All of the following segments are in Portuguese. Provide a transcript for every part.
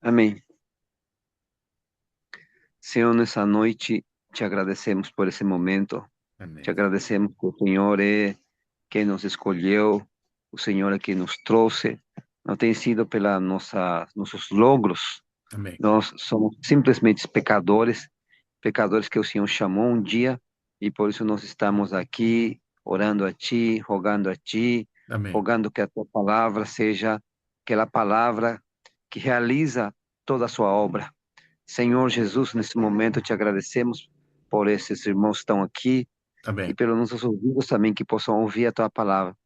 Amém. Senhor, nessa noite te agradecemos por esse momento. Te Amém. agradecemos que o Senhor é quem nos escolheu, o Senhor é quem nos trouxe. Não tem sido pela nossos logros. Amém. Nós somos simplesmente pecadores, pecadores que o Senhor chamou um dia e por isso nós estamos aqui orando a Ti, Amém. rogando que a Tua palavra seja aquela palavra que realiza toda a Sua obra. Senhor Jesus, nesse momento te agradecemos por esses irmãos que estão aqui e Amém. pelos nossos ouvidos também que possam ouvir a tua palavra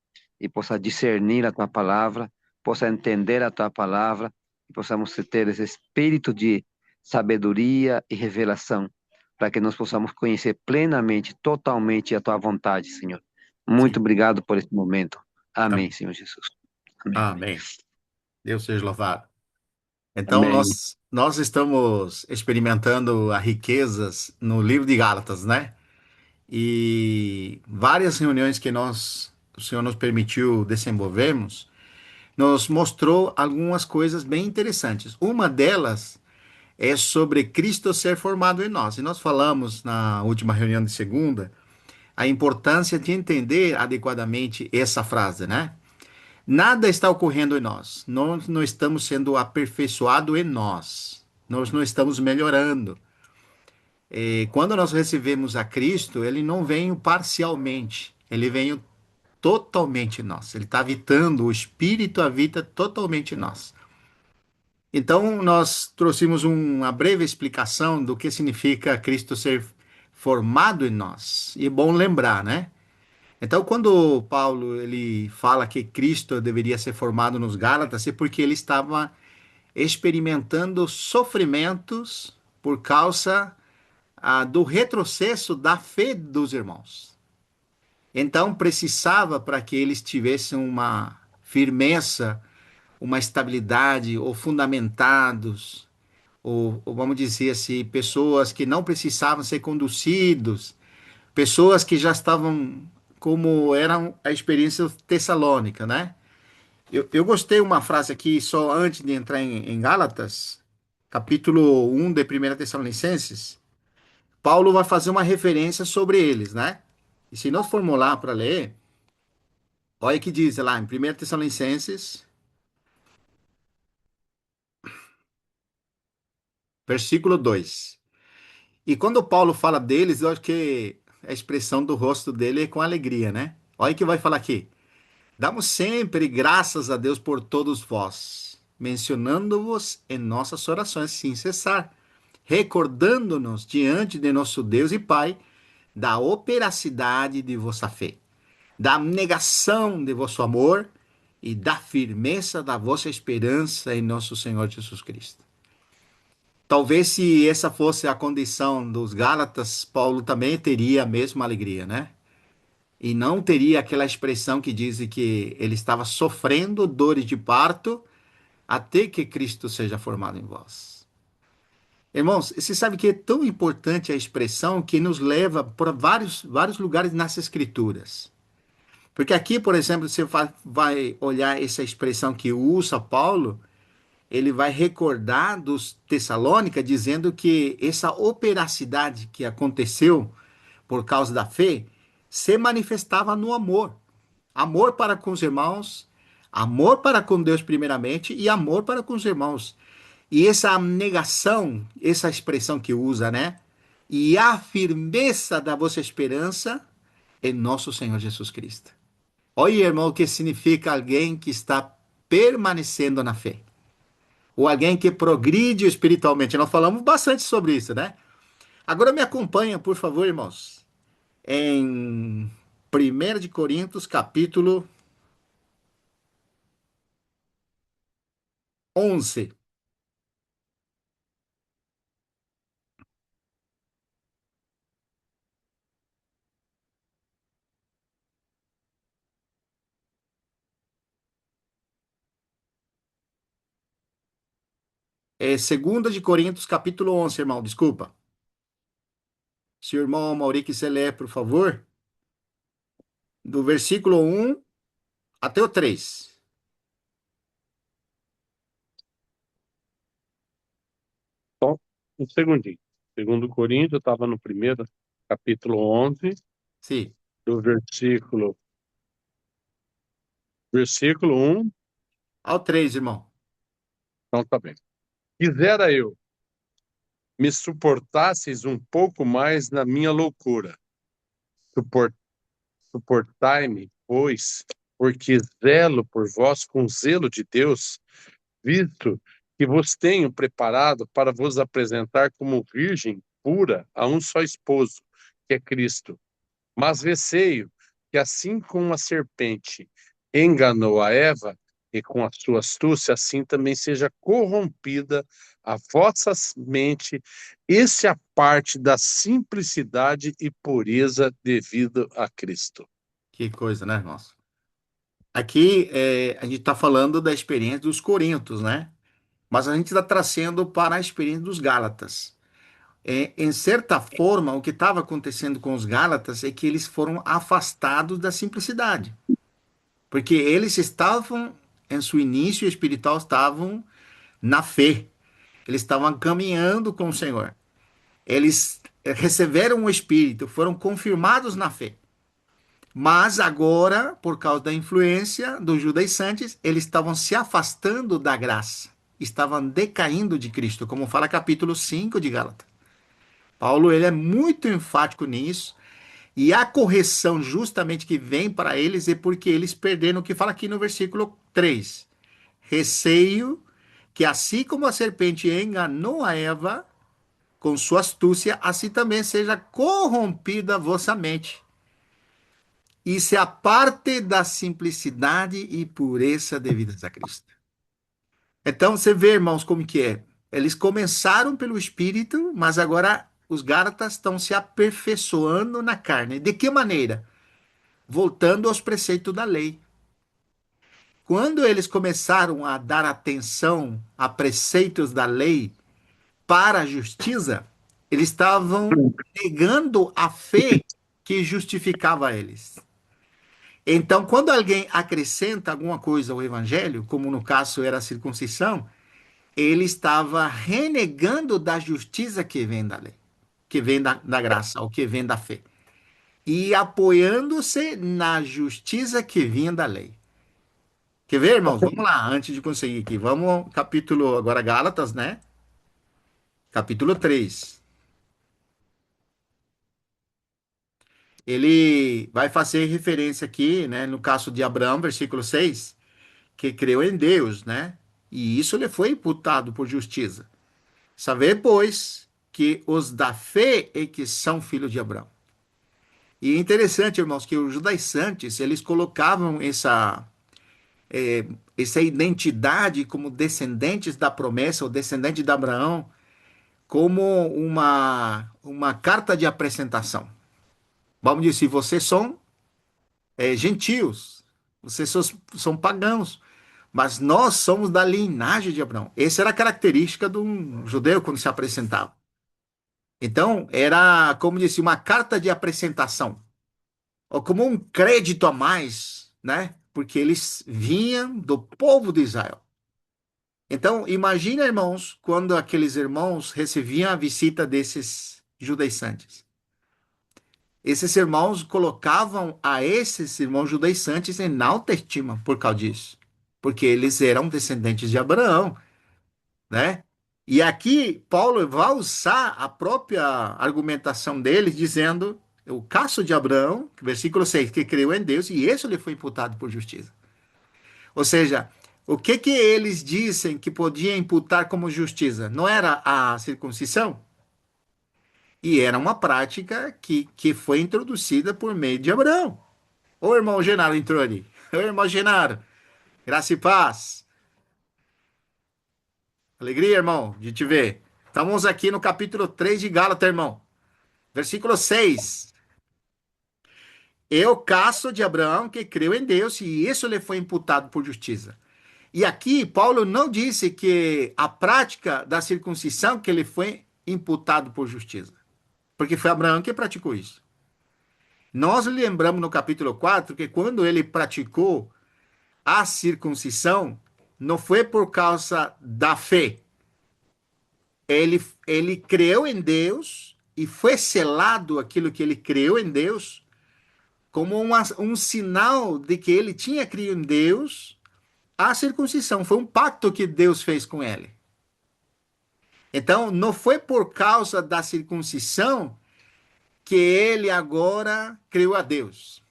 e possam discernir a tua palavra, possam entender a tua palavra e possamos ter esse espírito de sabedoria e revelação para que nós possamos conhecer plenamente, totalmente a tua vontade, Senhor. Muito Sim. obrigado por esse momento. Amém, Amém. Senhor Jesus. Amém. Amém. Deus seja louvado. Então, Amém. nós estamos experimentando as riquezas no livro de Gálatas, né? E várias reuniões que o Senhor nos permitiu desenvolvermos, nos mostrou algumas coisas bem interessantes. Uma delas é sobre Cristo ser formado em nós. E nós falamos na última reunião de segunda a importância de entender adequadamente essa frase, né? Nada está ocorrendo em nós. Nós não estamos sendo aperfeiçoados em nós. Nós não estamos melhorando. E quando nós recebemos a Cristo, ele não veio parcialmente. Ele veio totalmente em nós. Ele está habitando, o Espírito habita totalmente em nós. Então, nós trouxemos uma breve explicação do que significa Cristo ser formado em nós. E é bom lembrar, né? Então, quando Paulo ele fala que Cristo deveria ser formado nos Gálatas, é porque ele estava experimentando sofrimentos por causa do retrocesso da fé dos irmãos. Então, precisava para que eles tivessem uma firmeza, uma estabilidade, ou fundamentados, ou vamos dizer assim, pessoas que não precisavam ser conduzidos, pessoas que já estavam como era a experiência tessalônica, né? Eu gostei uma frase aqui, só antes de entrar em Gálatas, capítulo 1 de 1 Tessalonicenses. Paulo vai fazer uma referência sobre eles, né? E se nós formos lá para ler, olha o que diz lá em 1 Tessalonicenses, versículo 2. E quando Paulo fala deles, eu acho que a expressão do rosto dele é com alegria, né? Olha o que vai falar aqui. Damos sempre graças a Deus por todos vós, mencionando-vos em nossas orações sem cessar, recordando-nos diante de nosso Deus e Pai da operacidade de vossa fé, da abnegação de vosso amor e da firmeza da vossa esperança em nosso Senhor Jesus Cristo. Talvez se essa fosse a condição dos Gálatas, Paulo também teria a mesma alegria, né? E não teria aquela expressão que diz que ele estava sofrendo dores de parto até que Cristo seja formado em vós. Irmãos, você sabe que é tão importante a expressão que nos leva para vários lugares nas Escrituras. Porque aqui, por exemplo, você vai olhar essa expressão que usa Paulo, ele vai recordar dos Tessalônica dizendo que essa operacidade que aconteceu por causa da fé se manifestava no amor. Amor para com os irmãos, amor para com Deus primeiramente e amor para com os irmãos. E essa negação, essa expressão que usa, né? E a firmeza da vossa esperança em nosso Senhor Jesus Cristo. Olha, irmão, o que significa alguém que está permanecendo na fé. Ou alguém que progride espiritualmente. Nós falamos bastante sobre isso, né? Agora me acompanha, por favor, irmãos, em 1 de Coríntios, capítulo 11. É 2 de Coríntios, capítulo 11, irmão, desculpa. Se o irmão Mauri quiser ler, por favor, do versículo 1 até o 3. Um segundinho. Segundo Coríntios, eu estava no primeiro, capítulo 11, Sim. do versículo 1. Ao 3, irmão. Então tá bem. Quisera eu me suportasseis um pouco mais na minha loucura. Supor- Suportai-me, pois, porque zelo por vós com zelo de Deus, visto que vos tenho preparado para vos apresentar como virgem pura a um só esposo, que é Cristo. Mas receio que, assim como a serpente enganou a Eva, e com a sua astúcia, assim também seja corrompida a vossa mente, esse é a parte da simplicidade e pureza devido a Cristo. Que coisa, né, irmãos? Aqui a gente está falando da experiência dos Coríntios, né? Mas a gente está trazendo para a experiência dos Gálatas. Em certa forma, o que estava acontecendo com os Gálatas é que eles foram afastados da simplicidade. Porque eles estavam, em seu início espiritual, estavam na fé. Eles estavam caminhando com o Senhor. Eles receberam o Espírito, foram confirmados na fé. Mas agora, por causa da influência dos judaizantes, eles estavam se afastando da graça. Estavam decaindo de Cristo, como fala capítulo 5 de Gálatas. Paulo ele é muito enfático nisso. E a correção justamente que vem para eles é porque eles perderam o que fala aqui no versículo 3. Receio que assim como a serpente enganou a Eva com sua astúcia, assim também seja corrompida a vossa mente. Isso é a parte da simplicidade e pureza devidas a Cristo. Então você vê, irmãos, como que é. Eles começaram pelo Espírito, mas agora os Gálatas estão se aperfeiçoando na carne. De que maneira? Voltando aos preceitos da lei. Quando eles começaram a dar atenção a preceitos da lei para a justiça, eles estavam negando a fé que justificava eles. Então, quando alguém acrescenta alguma coisa ao evangelho, como no caso era a circuncisão, ele estava renegando da justiça que vem da lei, que vem da graça, ou que vem da fé, e apoiando-se na justiça que vinha da lei. Quer ver, irmãos? Vamos lá, antes de conseguir aqui. Vamos, capítulo, agora Gálatas, né? Capítulo 3. Ele vai fazer referência aqui, né, no caso de Abraão, versículo 6, que creu em Deus, né? E isso lhe foi imputado por justiça. Saber, pois, que os da fé é que são filhos de Abraão. E é interessante, irmãos, que os judaizantes, eles colocavam essa identidade como descendentes da promessa, ou descendente de Abraão, como uma carta de apresentação. Vamos dizer, vocês são gentios, vocês são pagãos, mas nós somos da linhagem de Abraão. Essa era a característica de um judeu quando se apresentava. Então, era, como disse, uma carta de apresentação, ou como um crédito a mais, né? Porque eles vinham do povo de Israel. Então, imagina, irmãos, quando aqueles irmãos recebiam a visita desses judaizantes. Esses irmãos colocavam a esses irmãos judaizantes em alta estima por causa disso, porque eles eram descendentes de Abraão, né? E aqui Paulo vai usar a própria argumentação deles, dizendo o caso de Abraão, versículo 6, que creu em Deus e isso lhe foi imputado por justiça. Ou seja, o que que eles dizem que podia imputar como justiça? Não era a circuncisão? E era uma prática que foi introduzida por meio de Abraão. Ô irmão Genaro entrou ali. Ô irmão Genaro, graça e paz. Alegria, irmão, de te ver. Estamos aqui no capítulo 3 de Gálatas, irmão. Versículo 6. Eu caso de Abraão que creu em Deus e isso lhe foi imputado por justiça. E aqui Paulo não disse que a prática da circuncisão que lhe foi imputado por justiça, porque foi Abraão que praticou isso. Nós lembramos no capítulo 4 que quando ele praticou a circuncisão, não foi por causa da fé, ele creu em Deus e foi selado aquilo que ele creu em Deus como um sinal de que ele tinha crido em Deus a circuncisão. Foi um pacto que Deus fez com ele. Então, não foi por causa da circuncisão que ele agora creu a Deus.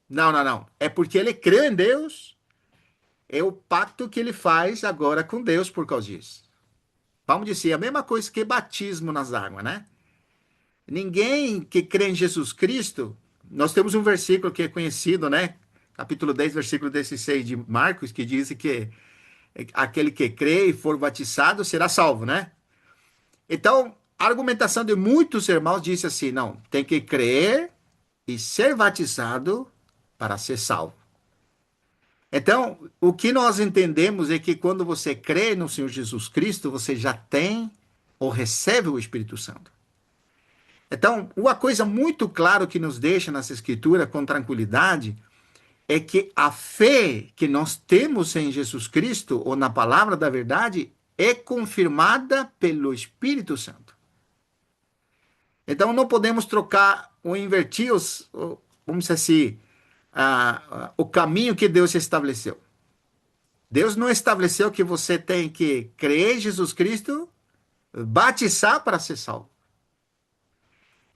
Não, não, não. É porque ele creu em Deus, é o pacto que ele faz agora com Deus por causa disso. Vamos dizer, a mesma coisa que batismo nas águas, né? Ninguém que crê em Jesus Cristo, nós temos um versículo que é conhecido, né? Capítulo 10, versículo 16 de Marcos, que diz que aquele que crê e for batizado será salvo, né? Então, a argumentação de muitos irmãos disse assim: não, tem que crer e ser batizado para ser salvo. Então, o que nós entendemos é que quando você crê no Senhor Jesus Cristo, você já tem ou recebe o Espírito Santo. Então, uma coisa muito clara que nos deixa nessa escritura com tranquilidade é que a fé que nós temos em Jesus Cristo ou na palavra da verdade é confirmada pelo Espírito Santo. Então, não podemos trocar ou invertir vamos dizer assim, o caminho que Deus estabeleceu. Deus não estabeleceu que você tem que crer em Jesus Cristo, batizar para ser salvo.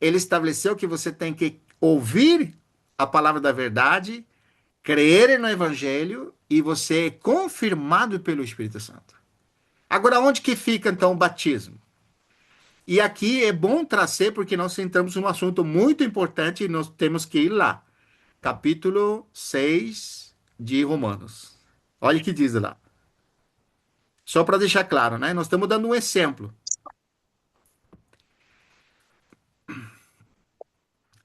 Ele estabeleceu que você tem que ouvir a palavra da verdade, crer no Evangelho e você é confirmado pelo Espírito Santo. Agora, onde que fica então o batismo? E aqui é bom trazer porque nós entramos num assunto muito importante e nós temos que ir lá. Capítulo 6 de Romanos. Olha o que diz lá. Só para deixar claro, né? Nós estamos dando um exemplo.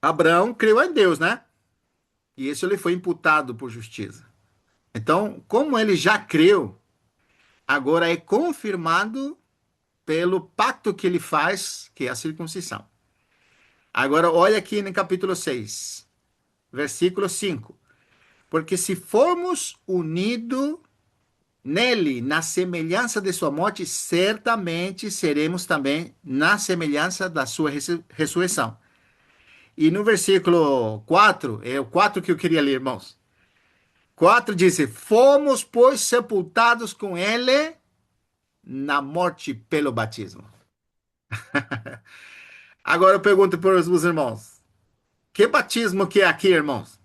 Abraão creu em Deus, né? E isso lhe foi imputado por justiça. Então, como ele já creu, agora é confirmado pelo pacto que ele faz, que é a circuncisão. Agora, olha aqui no capítulo 6, versículo 5. Porque se formos unidos nele, na semelhança de sua morte, certamente seremos também na semelhança da sua ressurreição. E no versículo 4, é o 4 que eu queria ler, irmãos. 4 diz: fomos, pois, sepultados com ele na morte pelo batismo. Agora eu pergunto para os irmãos: que batismo que é aqui, irmãos?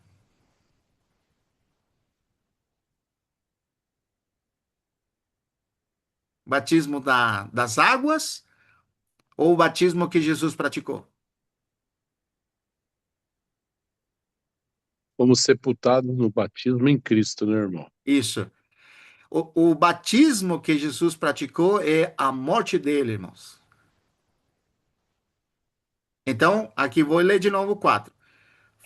Batismo das águas ou o batismo que Jesus praticou? Fomos sepultados no batismo em Cristo, né, irmão? Isso. O batismo que Jesus praticou é a morte dele, irmãos. Então, aqui vou ler de novo o 4.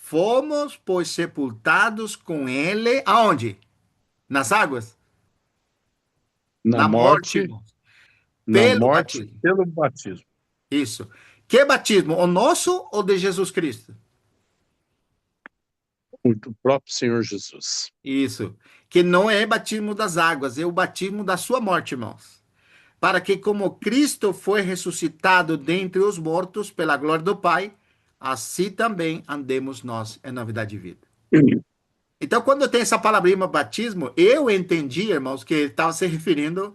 Fomos, pois, sepultados com ele, aonde? Nas águas? Na Na morte, morte, irmãos. na Pelo morte batismo. pelo batismo. Isso. Que batismo? O nosso ou de Jesus Cristo? Do próprio Senhor Jesus. Isso. Que não é batismo das águas, é o batismo da sua morte, irmãos. Para que, como Cristo foi ressuscitado dentre os mortos pela glória do Pai, assim também andemos nós em novidade de vida. Então, quando tem essa palavrinha batismo, eu entendi, irmãos, que ele estava se referindo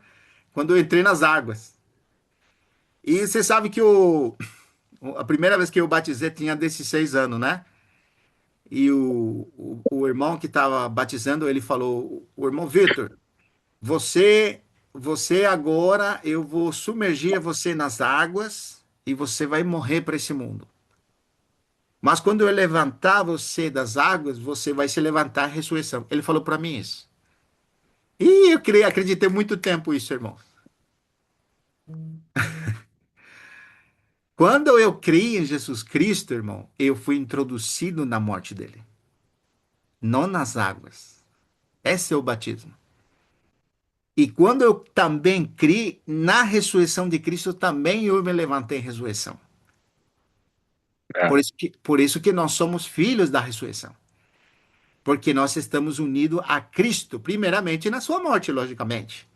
quando eu entrei nas águas. E você sabe que a primeira vez que eu batizei tinha 16 anos, né? E o irmão que estava batizando, ele falou, o irmão Vitor, você, você agora, eu vou submergir você nas águas e você vai morrer para esse mundo. Mas quando eu levantar você das águas, você vai se levantar à ressurreição. Ele falou para mim isso. E eu acreditei muito tempo isso, irmão. Quando eu criei em Jesus Cristo, irmão, eu fui introduzido na morte dele, não nas águas. Esse é o batismo. E quando eu também criei na ressurreição de Cristo, também eu me levantei em ressurreição. É. Por isso que nós somos filhos da ressurreição. Porque nós estamos unidos a Cristo, primeiramente na sua morte, logicamente.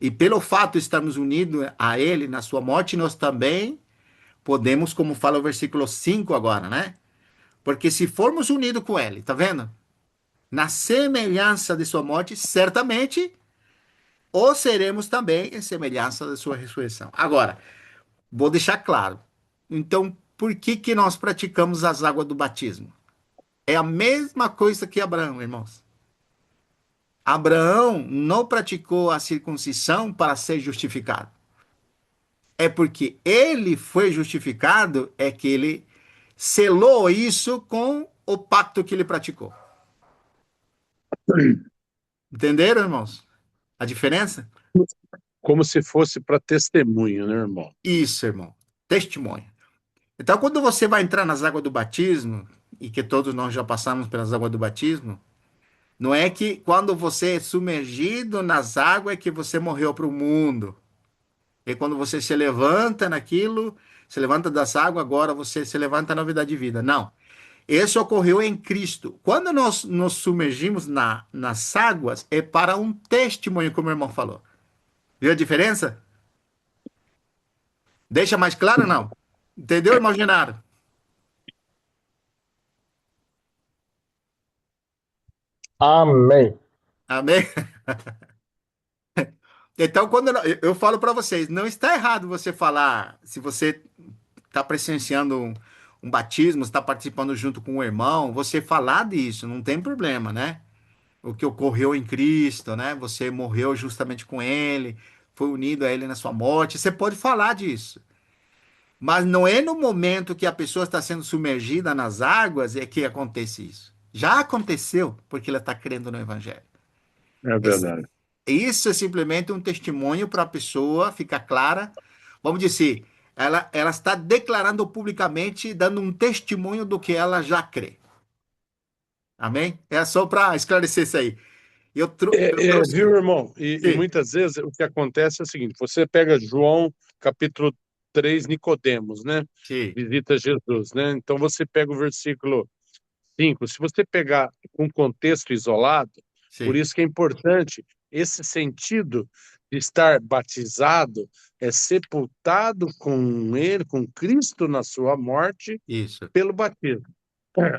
E pelo fato de estarmos unidos a Ele na sua morte, nós também podemos, como fala o versículo 5 agora, né? Porque se formos unidos com Ele, tá vendo? Na semelhança de sua morte, certamente o seremos também em semelhança da sua ressurreição. Agora, vou deixar claro. Então, por que que nós praticamos as águas do batismo? É a mesma coisa que Abraão, irmãos. Abraão não praticou a circuncisão para ser justificado. É porque ele foi justificado, é que ele selou isso com o pacto que ele praticou. Entenderam, irmãos? A diferença? Como se fosse para testemunho, né, irmão? Isso, irmão. Testemunho. Então, quando você vai entrar nas águas do batismo, e que todos nós já passamos pelas águas do batismo, não é que quando você é submergido nas águas é que você morreu para o mundo. E quando você se levanta naquilo, se levanta das águas, agora você se levanta na vida de vida. Não. Isso ocorreu em Cristo. Quando nós nos submergimos nas águas, é para um testemunho, como o irmão falou. Viu a diferença? Deixa mais claro, não? Entendeu, irmão Genaro? Amém. Amém? Então, quando eu falo para vocês, não está errado você falar, se você está presenciando um batismo, está participando junto com o irmão, você falar disso, não tem problema, né? O que ocorreu em Cristo, né? Você morreu justamente com Ele, foi unido a Ele na sua morte, você pode falar disso. Mas não é no momento que a pessoa está sendo submergida nas águas é que acontece isso. Já aconteceu porque ela está crendo no Evangelho. É verdade. Isso é simplesmente um testemunho para a pessoa ficar clara. Vamos dizer, ela está declarando publicamente, dando um testemunho do que ela já crê. Amém? É só para esclarecer isso aí. Eu Viu, trouxe. irmão? E Sim, muitas vezes o que acontece é o seguinte: você pega João, capítulo 3, Nicodemos, né? sim, Visita Jesus, né? Então você pega o versículo 5. Se você pegar um contexto isolado, por sim. isso que é importante esse sentido de estar batizado, é sepultado com ele, com Cristo na sua morte, Isso. pelo batismo.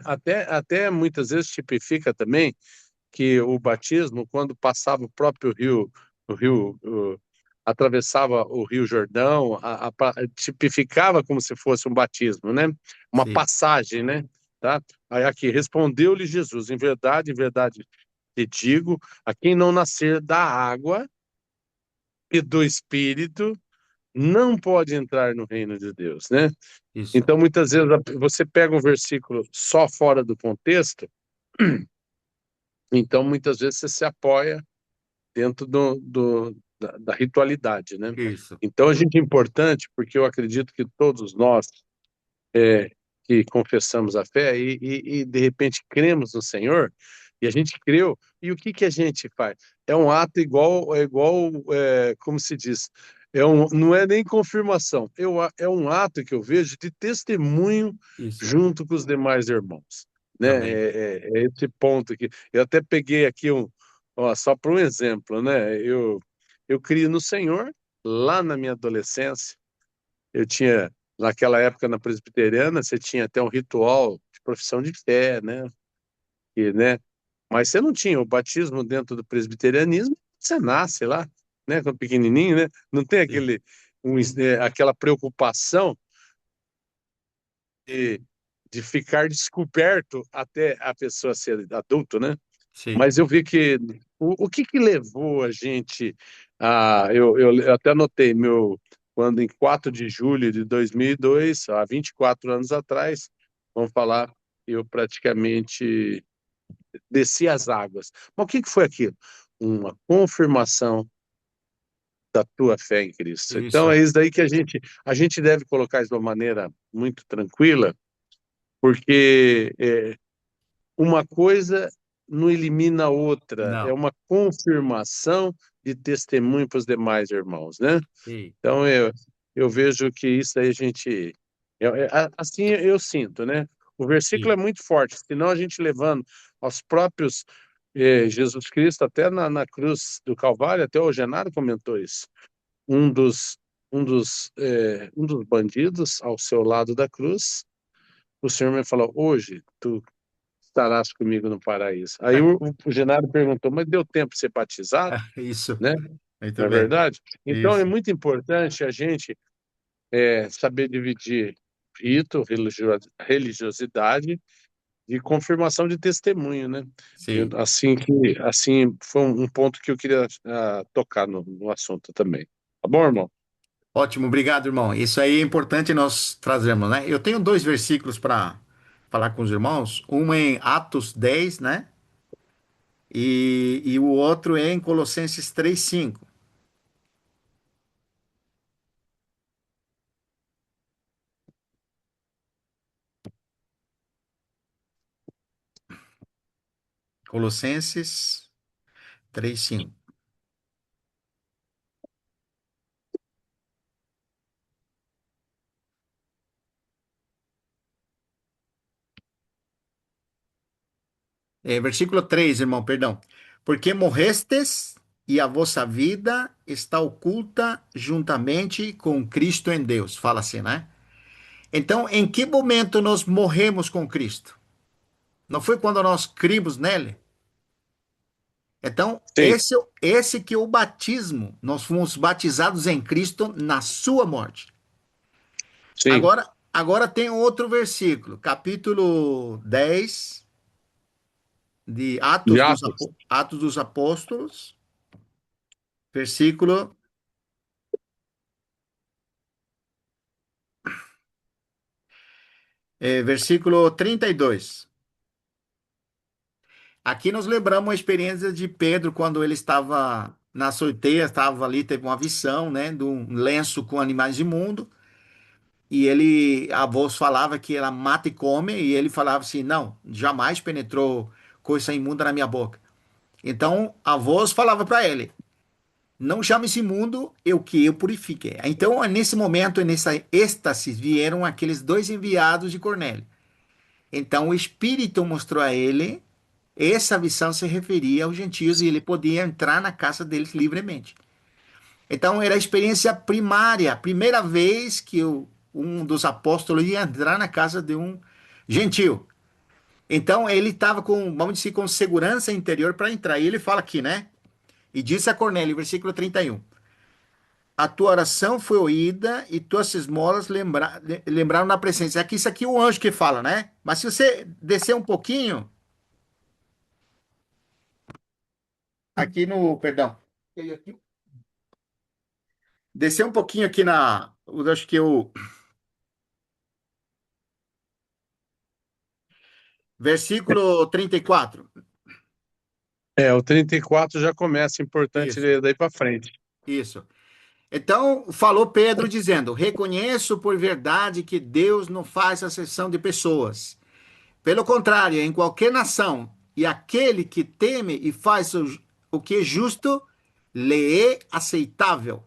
Até muitas vezes tipifica também que o batismo, quando passava o próprio rio, atravessava o Rio Jordão, tipificava como se fosse um batismo, né? Uma Sim, passagem, né? Tá? Aí aqui, respondeu-lhe Jesus, em verdade te digo, a quem não nascer da água e do Espírito, não pode entrar no reino de Deus, né? isso. Então, muitas vezes, você pega um versículo só fora do contexto, então, muitas vezes, você se apoia dentro da ritualidade, né? Isso. Então, a gente é importante, porque eu acredito que todos nós que confessamos a fé de repente cremos no Senhor, e a gente creu, e o que que a gente faz? É um ato como se diz, não é nem confirmação, é um ato que eu vejo de testemunho Isso. junto com os demais irmãos, né? Amém. É esse ponto aqui. Eu até peguei aqui só para um exemplo, né? Eu criei no Senhor lá na minha adolescência. Eu tinha, naquela época na presbiteriana, você tinha até um ritual de profissão de fé, né? Né? Mas você não tinha o batismo dentro do presbiterianismo, você nasce lá, né? Quando pequenininho, né? Não tem Sim, aquela preocupação de, de ficar descoberto até a pessoa ser adulto, né? sim, Mas eu vi que o que que levou a gente a eu até anotei quando em 4 de julho de 2002, há 24 anos atrás, vamos falar, eu praticamente desci as águas. Mas o que que foi aquilo? Uma confirmação da tua fé em Cristo. Então isso. é isso daí que a gente deve colocar isso de uma maneira muito tranquila, porque uma coisa não elimina a outra, é Não. uma confirmação de testemunho para os demais irmãos, né? Sim, Então eu vejo que isso aí assim eu sinto, né? O versículo sim, é muito forte, senão a gente levando aos próprios Jesus Cristo, até na cruz do Calvário, até o Genaro comentou isso. Um dos, um dos bandidos ao seu lado da cruz, o Senhor me falou: hoje tu estarás comigo no paraíso. Aí o Genaro perguntou: mas deu tempo de ser batizado, Isso, né? muito Não é bem. verdade? Então é Isso. muito importante a gente saber dividir rito, religiosidade e confirmação de testemunho, né? Sim. Assim foi um ponto que eu queria tocar no assunto também. Tá bom, irmão? Ótimo, obrigado, irmão. Isso aí é importante nós trazermos, né? Eu tenho dois versículos para falar com os irmãos. Um é em Atos 10, né? E o outro é em Colossenses 3:5. Colossenses 3:5. Versículo 3, irmão, perdão. Porque morrestes e a vossa vida está oculta juntamente com Cristo em Deus. Fala assim, né? Então, em que momento nós morremos com Cristo? Não foi quando nós crimos nele? Então, Sim, esse que é o batismo. Nós fomos batizados em Cristo na sua morte. sim. Agora tem outro versículo, capítulo 10 de De Atos. Atos dos Apóstolos, versículo, versículo 32. Aqui nós lembramos a experiência de Pedro quando ele estava na açoiteira, estava ali, teve uma visão, né, de um lenço com animais imundos. E a voz falava que ela mata e come, e ele falava assim: não, jamais penetrou coisa imunda na minha boca. Então a voz falava para ele: não chame esse imundo, eu que eu purifique. Então, nesse momento, nessa êxtase, vieram aqueles dois enviados de Cornélio. Então o Espírito mostrou a ele, essa visão se referia aos gentios e ele podia entrar na casa deles livremente. Então era a experiência primária, a primeira vez que um dos apóstolos ia entrar na casa de um gentil. Então ele estava com, vamos dizer, com segurança interior para entrar. E ele fala aqui, né? E disse a Cornélio, versículo 31. A tua oração foi oída e tuas esmolas lembraram na presença. Aqui, isso aqui é o anjo que fala, né? Mas se você descer um pouquinho, aqui no, perdão, descer um pouquinho aqui eu acho que o versículo 34. O 34 já começa importante Isso, daí para frente. isso. Então, falou Pedro dizendo: reconheço por verdade que Deus não faz acepção de pessoas. Pelo contrário, em qualquer nação, e aquele que teme e faz o que é justo, lhe é aceitável.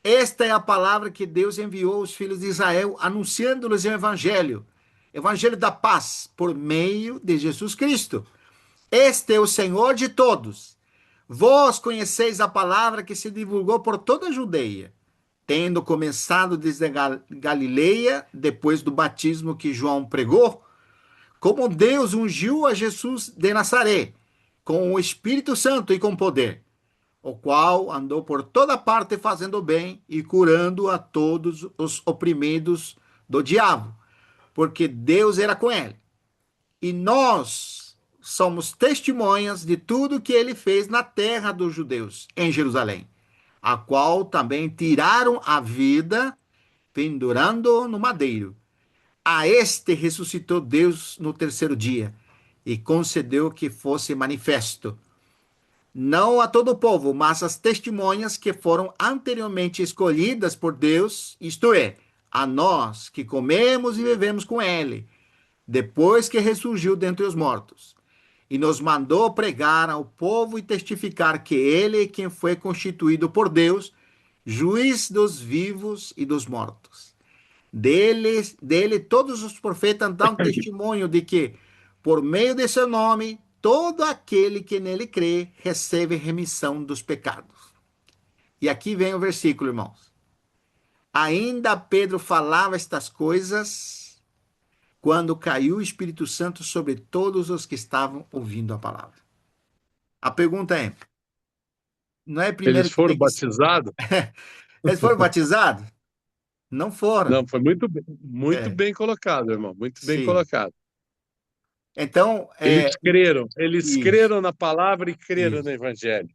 Esta é a palavra que Deus enviou aos filhos de Israel, anunciando-lhes o evangelho da paz, por meio de Jesus Cristo. Este é o Senhor de todos. Vós conheceis a palavra que se divulgou por toda a Judeia, tendo começado desde Galileia, depois do batismo que João pregou, como Deus ungiu a Jesus de Nazaré, com o Espírito Santo e com poder, o qual andou por toda parte fazendo bem e curando a todos os oprimidos do diabo, porque Deus era com ele. E nós somos testemunhas de tudo que ele fez na terra dos judeus, em Jerusalém, a qual também tiraram a vida, pendurando no madeiro. A este ressuscitou Deus no terceiro dia e concedeu que fosse manifesto, não a todo o povo, mas às testemunhas que foram anteriormente escolhidas por Deus, isto é, a nós que comemos e vivemos com ele, depois que ressurgiu dentre os mortos. E nos mandou pregar ao povo e testificar que ele é quem foi constituído por Deus, juiz dos vivos e dos mortos. Dele todos os profetas dão testemunho de que, por meio de seu nome, todo aquele que nele crê recebe remissão dos pecados. E aqui vem o versículo, irmãos. Ainda Pedro falava estas coisas quando caiu o Espírito Santo sobre todos os que estavam ouvindo a palavra. A pergunta é: não é Eles primeiro que foram tem que. batizados? Eles foram batizados? Não foram. Não, foi muito É, bem colocado, irmão. Muito bem sim. colocado. Então, Eles isso, creram na palavra e creram no isso, evangelho.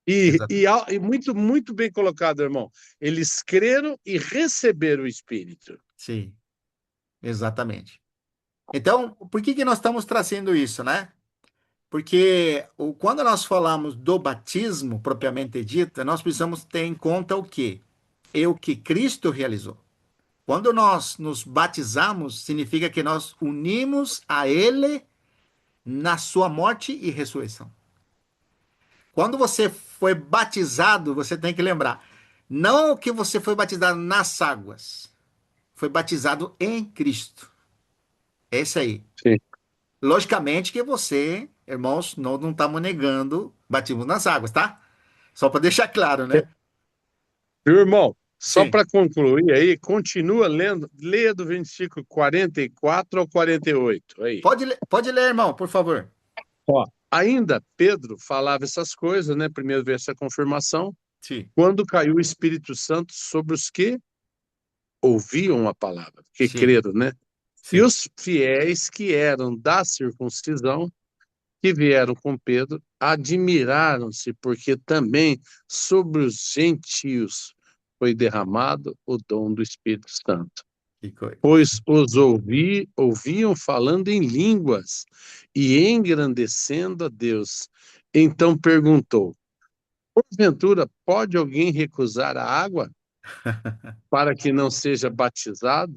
exatamente. E muito, muito bem colocado, irmão. Eles creram e receberam o Espírito. Sim, exatamente. Então, por que que nós estamos trazendo isso, né? Porque quando nós falamos do batismo propriamente dito, nós precisamos ter em conta o quê? É o que Cristo realizou. Quando nós nos batizamos, significa que nós unimos a Ele na sua morte e ressurreição. Quando você foi batizado, você tem que lembrar, não que você foi batizado nas águas, foi batizado em Cristo. É isso aí. Sim. Logicamente que você, irmãos, não estamos negando batismo nas águas, tá? Só para deixar claro, né? Meu irmão, só Sim. para concluir aí, continua lendo, leia do versículo 44 ao 48. Aí. Pode ler, irmão, por favor. Ó, ainda Pedro falava essas coisas, né? Primeiro ver essa confirmação, Sim. quando caiu o Espírito Santo sobre os que ouviam a palavra, que Sim. creram, né? E Sim. os fiéis que eram da circuncisão, que vieram com Pedro, admiraram-se, porque também sobre os gentios foi derramado o dom do Espírito Santo. Que coisa. Pois ouviam falando em línguas e engrandecendo a Deus. Então perguntou: porventura pode alguém recusar a água para que não seja batizado?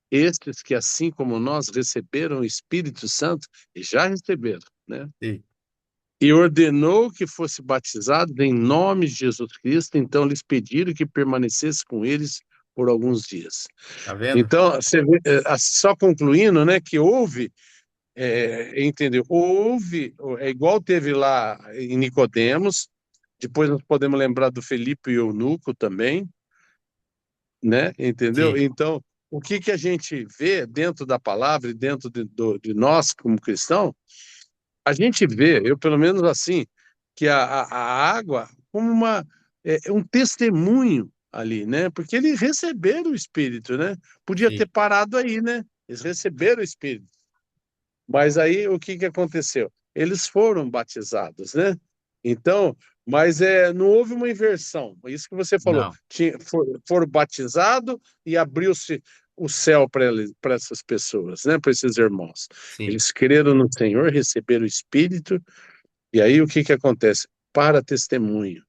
Estes que, assim como nós, receberam o Espírito Santo, e já receberam, né? Sim. E ordenou que fosse batizado em nome de Jesus Cristo. Então lhes pediram que permanecesse com eles por alguns dias. Tá vendo? Então, você vê, só concluindo, né, que houve, entendeu? Houve, é igual teve lá em Nicodemos, depois nós podemos lembrar do Felipe e Eunuco também, né, entendeu? Sim. Então, o que que a gente vê dentro da palavra e dentro de nós como cristão, a gente vê, eu pelo menos assim, que a água como um testemunho ali, né? Porque eles receberam o Espírito, né? Podia ter Sim. parado aí, né? Eles receberam o Espírito. Mas aí o que que aconteceu? Eles foram batizados, né? Então, mas não houve uma inversão. É isso que você falou. Não. Foram batizados e abriu-se o céu para essas pessoas, né? Para esses irmãos. Sim. Eles creram no Senhor, receberam o Espírito, e aí o que que acontece? Para testemunho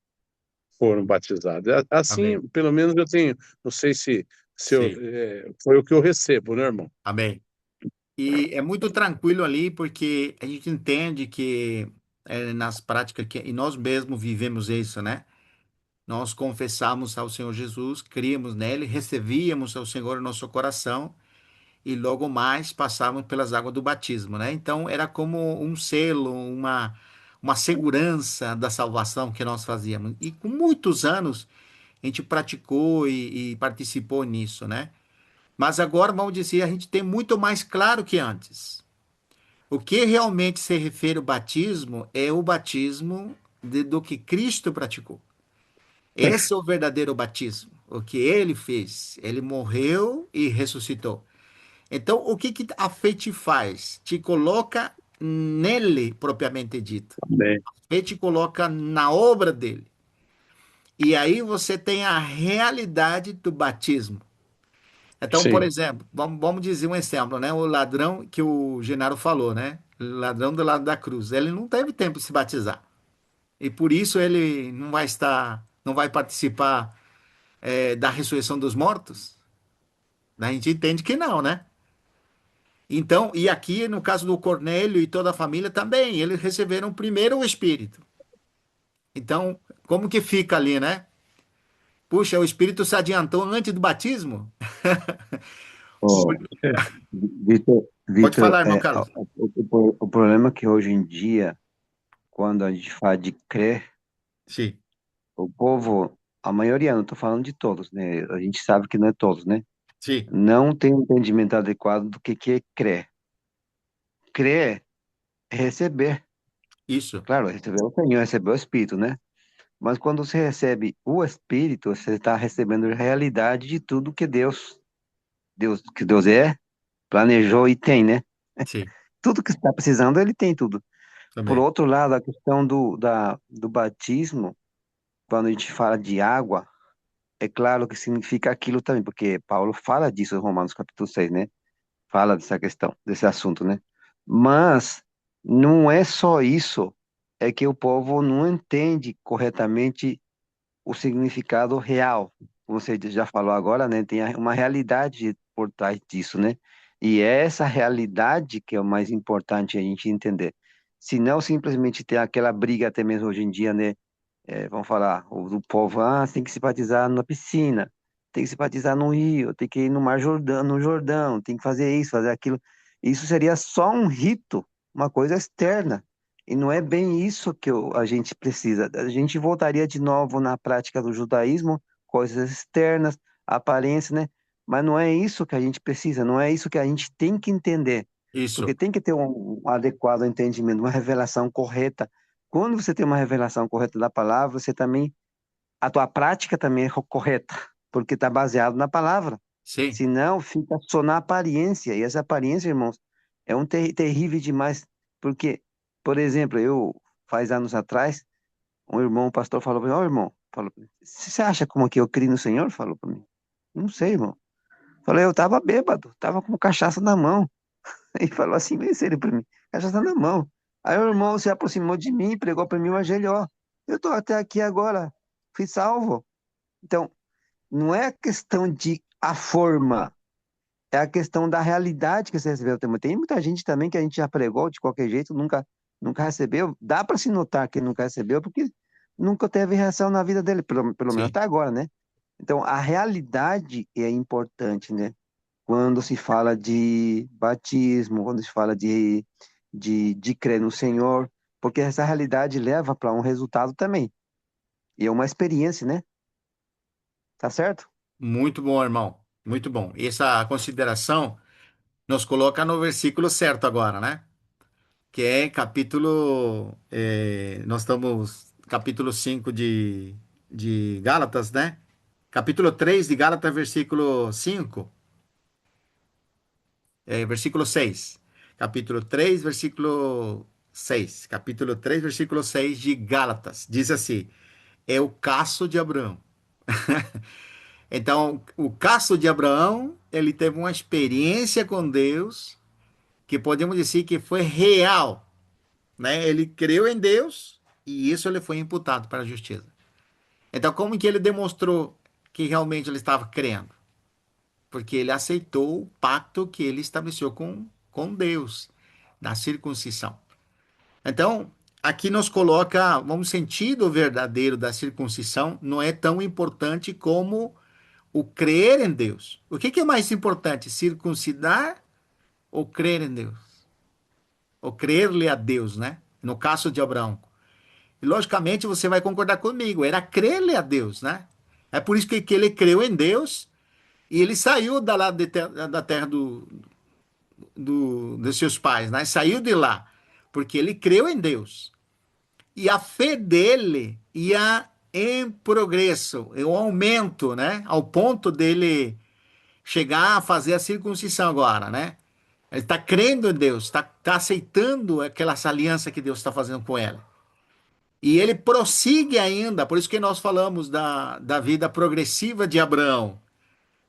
foram batizados. Assim, Amém. pelo menos eu tenho, não sei se Sim. foi o que eu recebo, né, irmão? Amém. E é muito tranquilo ali, porque a gente entende que nas práticas que e nós mesmos vivemos isso, né? Nós confessamos ao Senhor Jesus, críamos nele, recebíamos ao Senhor em nosso coração e logo mais passávamos pelas águas do batismo, né? Então era como um selo, uma segurança da salvação que nós fazíamos. E com muitos anos a gente praticou e participou nisso, né? Mas agora, vamos dizer, a gente tem muito mais claro que antes. O que realmente se refere ao batismo é o batismo do que Cristo praticou. Esse é o verdadeiro batismo, o que ele fez. Ele morreu e ressuscitou. Então, o que que a fé te faz? Te coloca nele, propriamente dito. Amém. A fé te coloca na obra dele. E aí você tem a realidade do batismo. Então, por Sim, exemplo, vamos dizer um exemplo, né? O ladrão que o Genaro falou, né? O ladrão do lado da cruz. Ele não teve tempo de se batizar. E por isso ele não vai estar, não vai participar da ressurreição dos mortos? A gente entende que não, né? Então, e aqui no caso do Cornélio e toda a família também, eles receberam primeiro o Espírito. Então, como que fica ali, né? Puxa, o Espírito se adiantou antes do batismo? Ô, Vitor, Pode Vitor, falar, irmão Carlos. o problema é que hoje em dia, quando a gente fala de crer, Sim, o povo, a maioria, não estou falando de todos, né? A gente sabe que não é todos, né? sim, Não tem um entendimento adequado do que é crer. Crer é receber. isso, Claro, receber o Senhor, receber o Espírito, né? Mas quando você recebe o Espírito, você está recebendo a realidade de tudo que Deus é, planejou e tem, né? sim, Tudo que você está precisando, ele tem tudo. Por também. outro lado, a questão do batismo, quando a gente fala de água, é claro que significa aquilo também, porque Paulo fala disso em Romanos capítulo 6, né? Fala dessa questão, desse assunto, né? Mas não é só isso, é que o povo não entende corretamente o significado real. Como você já falou agora, né? Tem uma realidade por trás disso, né? E é essa realidade que é o mais importante a gente entender. Se não simplesmente ter aquela briga até mesmo hoje em dia, né? Vamos falar, o do povo, tem que se batizar na piscina, tem que se batizar no rio, tem que ir no Mar Jordão, no Jordão, tem que fazer isso, fazer aquilo. Isso seria só um rito, uma coisa externa. E não é bem isso que a gente precisa. A gente voltaria de novo na prática do judaísmo, coisas externas, aparência, né? Mas não é isso que a gente precisa, não é isso que a gente tem que entender. Porque Isso, tem que ter um adequado entendimento, uma revelação correta. Quando você tem uma revelação correta da palavra, você também, a tua prática também é correta, porque está baseado na palavra. sim, Senão, fica só na aparência. E essa aparência, irmãos, é um terrível demais. Porque, por exemplo, faz anos atrás, um irmão, um pastor, falou para mim, ó, irmão, falou pra mim, você acha como que eu criei no Senhor? Falou para mim. Não sei, irmão. Falei, eu estava bêbado, estava com cachaça na mão. E falou assim, bem sério para mim, cachaça na mão. Aí o irmão se aproximou de mim, pregou para mim o evangelho, ó, eu tô até aqui agora, fui salvo. Então, não é a questão de a forma, é a questão da realidade que você recebeu também. Tem muita gente também que a gente já pregou de qualquer jeito, nunca recebeu. Dá para se notar que nunca recebeu, porque nunca teve reação na vida dele, pelo menos sim. até agora, né? Então, a realidade é importante, né? Quando se fala de batismo, quando se fala de crer no Senhor, porque essa realidade leva para um resultado também. E é uma experiência, né? Tá certo? Muito bom, irmão. Muito bom. Essa consideração nos coloca no versículo certo agora, né? Que é capítulo. Nós estamos. Capítulo 5 de Gálatas, né? Capítulo 3 de Gálatas, versículo 5. Versículo 6. Capítulo 3 versículo 6. Capítulo 3 versículo 6 de Gálatas. Diz assim: é o caso de Abraão. Então, o caso de Abraão, ele teve uma experiência com Deus que podemos dizer que foi real, né? Ele creu em Deus e isso lhe foi imputado para a justiça. Então, como que ele demonstrou que realmente ele estava crendo? Porque ele aceitou o pacto que ele estabeleceu com Deus, na circuncisão. Então, aqui nos coloca, vamos, sentido verdadeiro da circuncisão não é tão importante como o crer em Deus. O que é mais importante, circuncidar ou crer em Deus? Ou crer-lhe a Deus, né? No caso de Abraão. E, logicamente, você vai concordar comigo, era crer-lhe a Deus, né? É por isso que ele creu em Deus e ele saiu da terra dos seus pais, né? Saiu de lá, porque ele creu em Deus. E a fé dele ia em progresso, em um aumento, né? Ao ponto dele chegar a fazer a circuncisão agora, né? Ele está crendo em Deus, está aceitando aquela aliança que Deus está fazendo com ela. E ele prossigue ainda, por isso que nós falamos da vida progressiva de Abraão,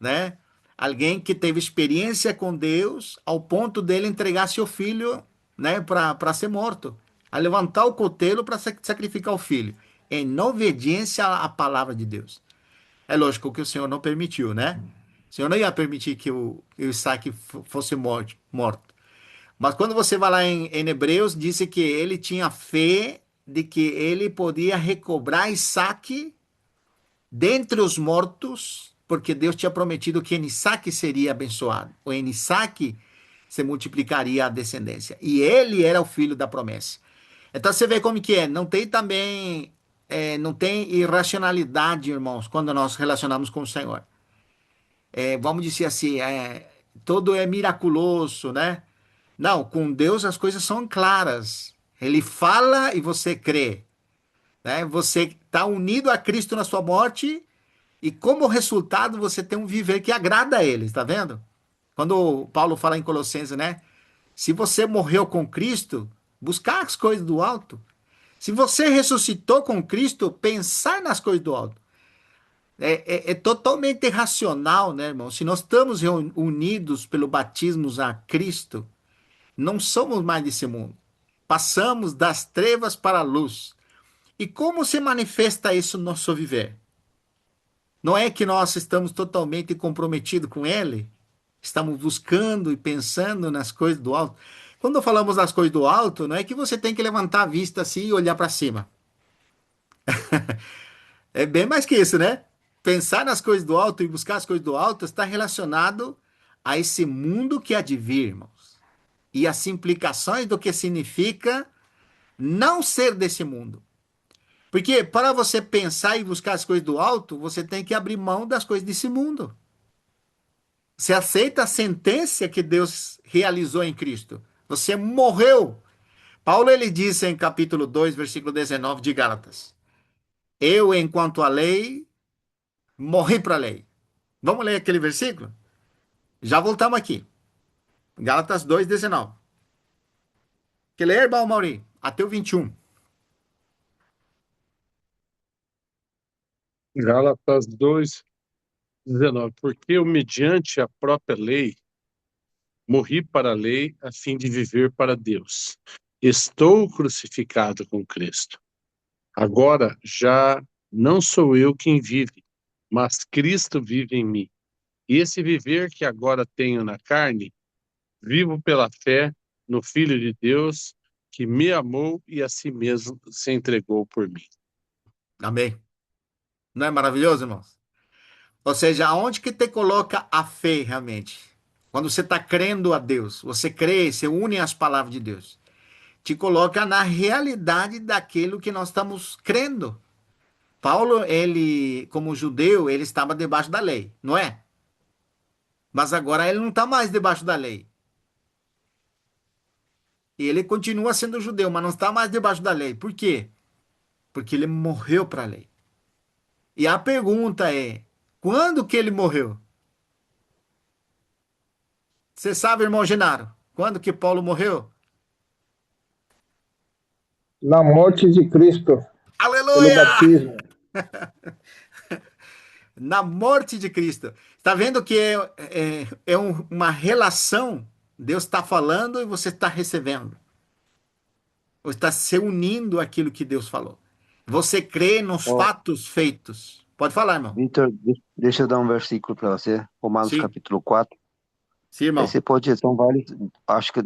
né? Alguém que teve experiência com Deus ao ponto dele entregar seu filho, né, para ser morto, a levantar o cutelo para sacrificar o filho, em obediência à palavra de Deus. É lógico que o Senhor não permitiu, né? O Senhor não ia permitir que o Isaac fosse morto. Mas quando você vai lá em Hebreus, disse que ele tinha fé de que ele podia recobrar Isaac dentre os mortos, porque Deus tinha prometido que em Isaac seria abençoado, ou em Isaac você multiplicaria a descendência. E ele era o filho da promessa. Então você vê como que é. Não tem também, não tem irracionalidade, irmãos, quando nós relacionamos com o Senhor. Vamos dizer assim, tudo é miraculoso, né? Não, com Deus as coisas são claras. Ele fala e você crê, né? Você está unido a Cristo na sua morte e como resultado você tem um viver que agrada a Ele, está vendo? Quando Paulo fala em Colossenses, né? Se você morreu com Cristo, buscar as coisas do alto. Se você ressuscitou com Cristo, pensar nas coisas do alto. É totalmente racional, né, irmão? Se nós estamos unidos pelo batismo a Cristo, não somos mais desse mundo. Passamos das trevas para a luz. E como se manifesta isso no nosso viver? Não é que nós estamos totalmente comprometidos com Ele? Estamos buscando e pensando nas coisas do alto. Quando falamos das coisas do alto, não é que você tem que levantar a vista assim e olhar para cima. É bem mais que isso, né? Pensar nas coisas do alto e buscar as coisas do alto está relacionado a esse mundo que há de vir, irmãos. E as implicações do que significa não ser desse mundo. Porque para você pensar e buscar as coisas do alto, você tem que abrir mão das coisas desse mundo. Você aceita a sentença que Deus realizou em Cristo. Você morreu. Paulo ele disse em capítulo 2, versículo 19 de Gálatas: Eu, enquanto a lei, morri para a lei. Vamos ler aquele versículo? Já voltamos aqui. Gálatas 2, 19. Quer ler, irmão Mauri? Até o 21. Gálatas 2:19. Porque eu, mediante a própria lei, morri para a lei a fim de viver para Deus. Estou crucificado com Cristo. Agora já não sou eu quem vive, mas Cristo vive em mim. E esse viver que agora tenho na carne, vivo pela fé no Filho de Deus, que me amou e a si mesmo se entregou por mim. Amém. Não é maravilhoso, irmãos? Ou seja, aonde que te coloca a fé realmente? Quando você está crendo a Deus, você crê, você une as palavras de Deus. Te coloca na realidade daquilo que nós estamos crendo. Paulo, ele, como judeu, ele estava debaixo da lei, não é? Mas agora ele não está mais debaixo da lei. E ele continua sendo judeu, mas não está mais debaixo da lei. Por quê? Porque ele morreu para a lei. E a pergunta é: quando que ele morreu? Você sabe, irmão Genaro, quando que Paulo morreu? Na morte de Cristo, pelo Aleluia! batismo. Na morte de Cristo. Está vendo que uma relação? Deus está falando e você está recebendo. Ou está se unindo àquilo que Deus falou. Você crê nos Ó, fatos feitos. Pode falar, irmão. Vitor, deixa eu dar um versículo para você, Romanos Sim, capítulo 4. sim, Aí irmão. você pode, são vários, acho que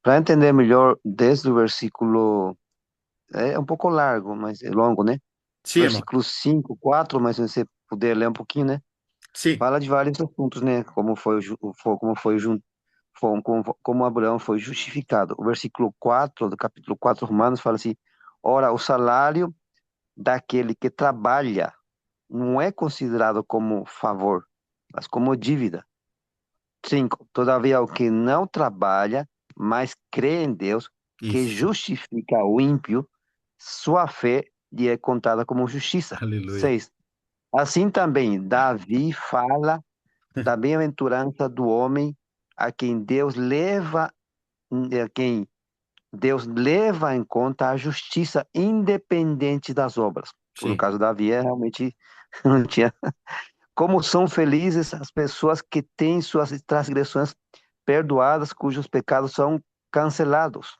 para entender melhor, desde o versículo, é um pouco largo, mas é longo, né? Sim, irmão. Versículo 5, 4, mas se você puder ler um pouquinho, né? Sim, Fala de vários assuntos, né? Como Abraão foi justificado. O versículo 4 do capítulo 4 Romanos fala assim: Ora, o salário daquele que trabalha não é considerado como favor, mas como dívida. 5. Todavia, o que não trabalha, mas crê em Deus, que isso. justifica o ímpio, sua fé lhe é contada como justiça. Aleluia. 6. Assim também, Davi fala da bem-aventurança do homem a quem Deus leva em conta a justiça independente das obras. No Sim, caso, Davi realmente não tinha. Como são felizes as pessoas que têm suas transgressões perdoadas, cujos pecados são cancelados.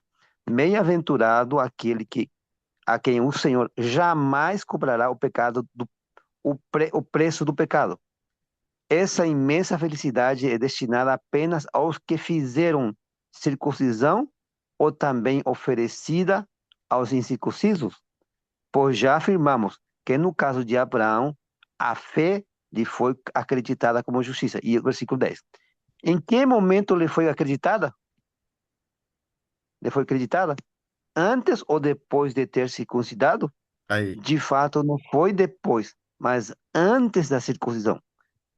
Bem-aventurado aquele a quem o Senhor jamais cobrará o pecado o preço do pecado. Essa imensa felicidade é destinada apenas aos que fizeram circuncisão ou também oferecida aos incircuncisos? Pois já afirmamos que no caso de Abraão, a fé lhe foi acreditada como justiça. E o versículo 10. Em que momento lhe foi acreditada? Lhe foi acreditada? Antes ou depois de ter circuncidado? Aí. De fato, não foi depois, mas antes da circuncisão.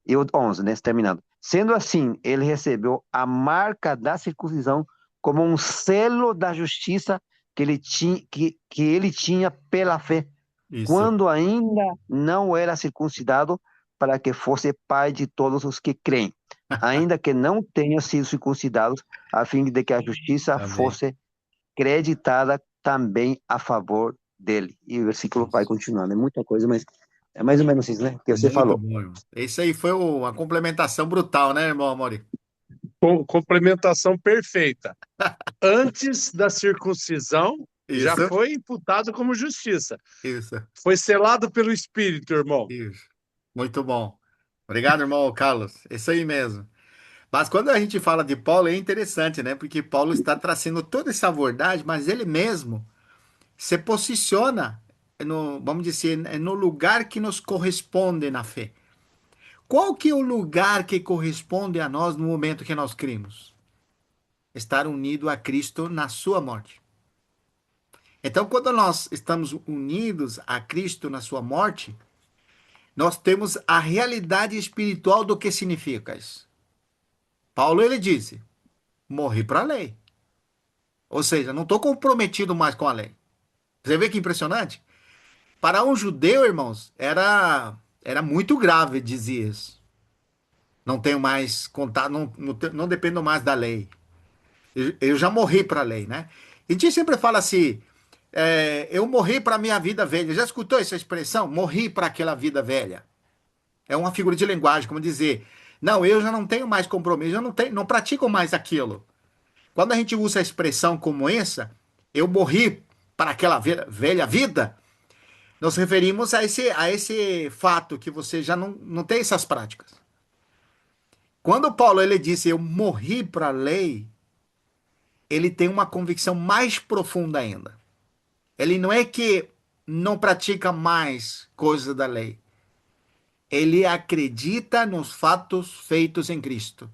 E o 11, né? Terminando. Sendo assim, ele recebeu a marca da circuncisão como um selo da justiça que ele tinha pela fé, Isso. quando ainda não era circuncidado, para que fosse pai de todos os que creem, ainda que não tenham sido circuncidados, a fim de que a justiça Amém. fosse creditada também a favor dele. E o versículo vai Isso. continuando. É muita coisa, mas é mais ou menos isso, né? Que você Muito falou. bom, irmão. Isso aí foi uma complementação brutal, né, irmão Amori? Complementação perfeita. Antes da circuncisão, já Isso, foi imputado como justiça. isso, Foi selado pelo Espírito, irmão. isso. Muito bom. Obrigado, irmão Carlos. Isso aí mesmo. Mas quando a gente fala de Paulo, é interessante, né? Porque Paulo está trazendo toda essa abordagem, mas ele mesmo se posiciona no, vamos dizer, no lugar que nos corresponde na fé. Qual que é o lugar que corresponde a nós no momento que nós cremos? Estar unido a Cristo na sua morte. Então, quando nós estamos unidos a Cristo na sua morte, nós temos a realidade espiritual do que significa isso. Paulo ele disse: morri para a lei. Ou seja, não estou comprometido mais com a lei. Você vê que impressionante? Para um judeu, irmãos, era muito grave dizer isso. Não tenho mais contato, não dependo mais da lei. Eu já morri para a lei, né? E a gente sempre fala assim: eu morri para a minha vida velha. Já escutou essa expressão? Morri para aquela vida velha. É uma figura de linguagem, como dizer: não, eu já não tenho mais compromisso, eu não pratico mais aquilo. Quando a gente usa a expressão como essa, eu morri para aquela velha vida, nos referimos a esse fato que você já não tem essas práticas. Quando Paulo ele disse eu morri para a lei, ele tem uma convicção mais profunda ainda. Ele não é que não pratica mais coisas da lei. Ele acredita nos fatos feitos em Cristo.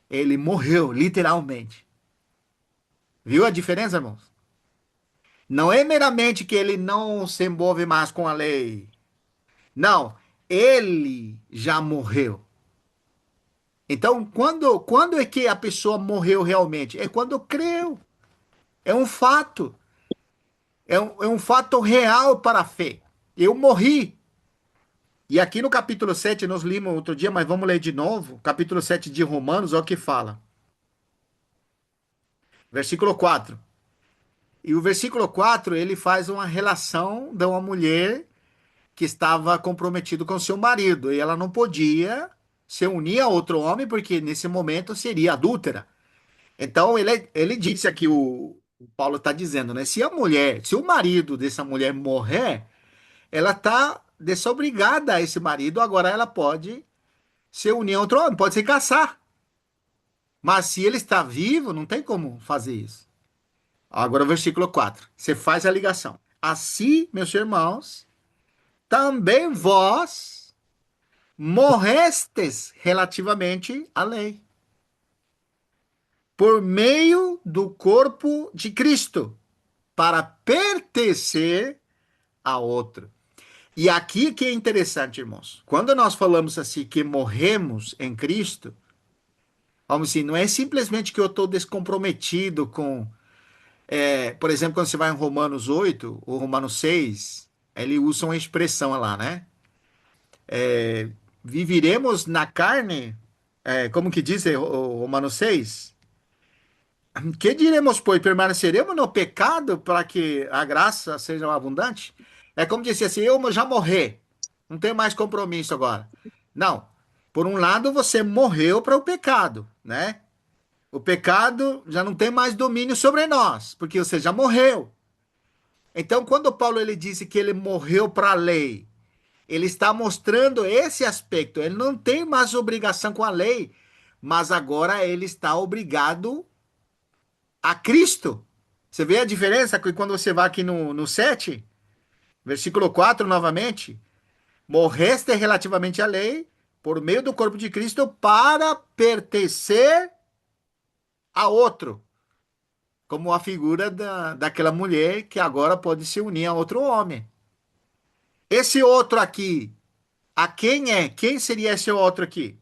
Ele morreu, literalmente. Viu a diferença, irmãos? Não é meramente que ele não se envolve mais com a lei. Não, ele já morreu. Então, quando é que a pessoa morreu realmente? É quando creu. É um fato. É um fato real para a fé. Eu morri. E aqui no capítulo 7 nós limos outro dia, mas vamos ler de novo. Capítulo 7 de Romanos, olha o que fala. Versículo 4. E o versículo 4 ele faz uma relação de uma mulher que estava comprometida com seu marido. E ela não podia se unir a outro homem, porque nesse momento seria adúltera. Então ele disse aqui, o Paulo está dizendo, né? Se o marido dessa mulher morrer, ela está desobrigada a esse marido, agora ela pode se unir a outro homem, pode se casar. Mas se ele está vivo, não tem como fazer isso. Agora o versículo 4. Você faz a ligação. Assim, meus irmãos, também vós morrestes relativamente à lei, por meio do corpo de Cristo, para pertencer a outro. E aqui que é interessante, irmãos. Quando nós falamos assim que morremos em Cristo, vamos assim, não é simplesmente que eu estou descomprometido com, por exemplo, quando você vai em Romanos 8 ou Romanos 6, ele usa uma expressão lá, né? Viviremos na carne, como que diz o Romanos 6? Que diremos, pois, permaneceremos no pecado para que a graça seja abundante? É como disse assim, eu já morri, não tenho mais compromisso agora. Não. Por um lado, você morreu para o pecado, né? O pecado já não tem mais domínio sobre nós, porque você já morreu. Então, quando Paulo ele disse que ele morreu para a lei, ele está mostrando esse aspecto. Ele não tem mais obrigação com a lei, mas agora ele está obrigado a Cristo. Você vê a diferença que quando você vai aqui no 7, versículo 4 novamente, morreste relativamente à lei, por meio do corpo de Cristo para pertencer a outro, como a figura daquela mulher que agora pode se unir a outro homem. Esse outro aqui, a quem é? Quem seria esse outro aqui?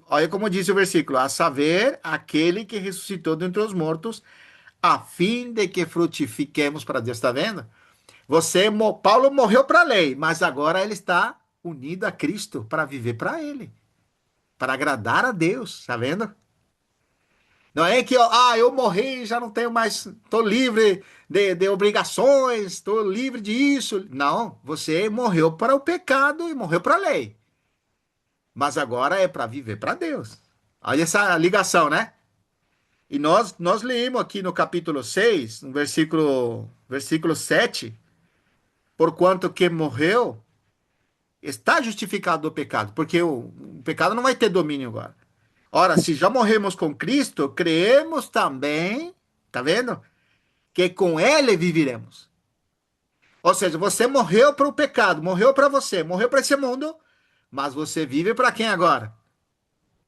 Olha como diz o versículo: a saber, aquele que ressuscitou dentre os mortos, a fim de que frutifiquemos para Deus. Está vendo? Paulo morreu para a lei, mas agora ele está unido a Cristo para viver para Ele, para agradar a Deus. Está vendo? Não é que eu morri, já não tenho mais, estou livre de obrigações, estou livre disso. Não, você morreu para o pecado e morreu para a lei. Mas agora é para viver para Deus. Olha essa ligação, né? E nós leímos aqui no capítulo 6, no versículo 7, porquanto que morreu, está justificado do pecado, porque o pecado não vai ter domínio agora. Ora, se já morremos com Cristo, creemos também, tá vendo? Que com Ele viviremos. Ou seja, você morreu para o pecado, morreu para você, morreu para esse mundo, mas você vive para quem agora?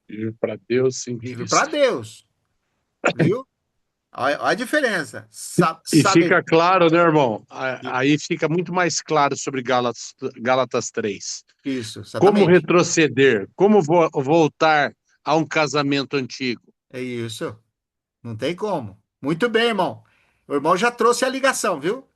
Vive para Deus em Vive para Cristo. Deus. Viu? Olha a diferença. E fica claro, né, irmão? Aí fica muito mais claro sobre Gálatas 3. Isso, Como exatamente. retroceder, como voltar a um casamento antigo. É isso. Não tem como. Muito bem, irmão. O irmão já trouxe a ligação, viu?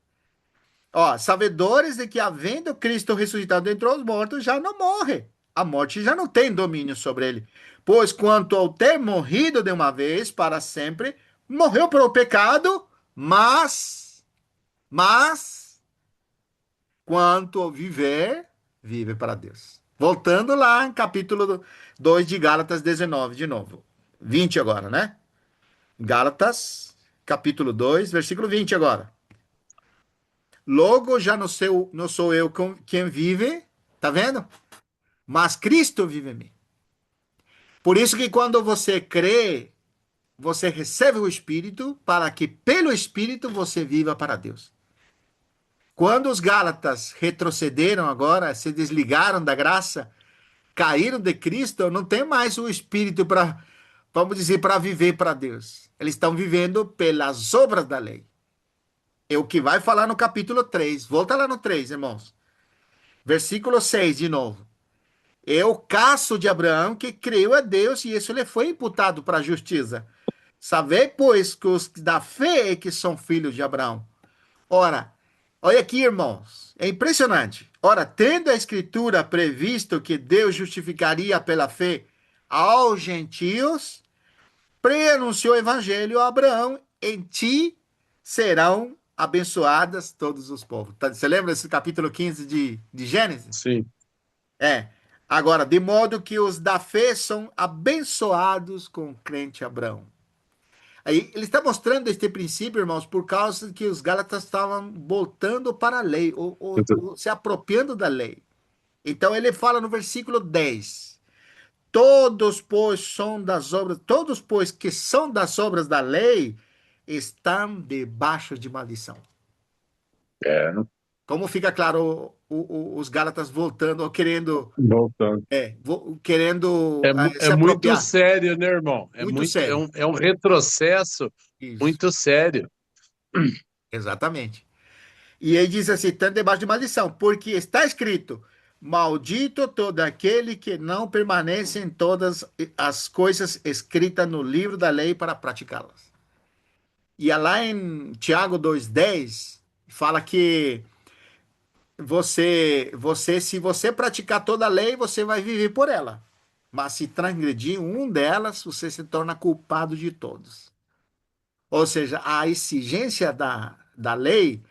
Ó, sabedores de que havendo Cristo ressuscitado dentre os mortos, já não morre. A morte já não tem domínio sobre ele. Pois quanto ao ter morrido de uma vez para sempre, morreu para o pecado, mas quanto ao viver, vive para Deus. Voltando lá em capítulo 2 de Gálatas 19, de novo. 20 agora, né? Gálatas, capítulo 2, versículo 20 agora. Logo já não sou eu quem vive, tá vendo? Mas Cristo vive em mim. Por isso que quando você crê, você recebe o Espírito para que pelo Espírito você viva para Deus. Quando os Gálatas retrocederam agora, se desligaram da graça, caíram de Cristo, não tem mais o Espírito para, vamos dizer, para viver para Deus. Eles estão vivendo pelas obras da lei. É o que vai falar no capítulo 3. Volta lá no 3, irmãos. Versículo 6, de novo. É o caso de Abraão que creu a Deus e isso lhe foi imputado para a justiça. Sabei, pois, que os da fé é que são filhos de Abraão. Ora, olha aqui, irmãos. É impressionante. Ora, tendo a Escritura previsto que Deus justificaria pela fé aos gentios, preanunciou o evangelho a Abraão: em ti serão abençoadas todos os povos. Você lembra desse capítulo 15 de Gênesis? Sim. É. Agora, de modo que os da fé são abençoados com o crente Abraão. Aí ele está mostrando este princípio, irmãos, por causa que os Gálatas estavam voltando para a lei, ou se apropriando da lei. Então ele fala no versículo 10: todos, pois, são das obras, todos, pois, que são das obras da lei, estão debaixo de maldição. É. Como fica claro os Gálatas voltando, ou querendo, Voltando. querendo É se muito apropriar. sério, né, irmão? Muito sério. É um retrocesso Isso, muito sério. exatamente. E ele diz assim: estão debaixo de maldição, porque está escrito: maldito todo aquele que não permanece em todas as coisas escritas no livro da lei para praticá-las. E lá em Tiago 2,10, fala que se você praticar toda a lei, você vai viver por ela. Mas se transgredir um delas, você se torna culpado de todos. Ou seja, a exigência da lei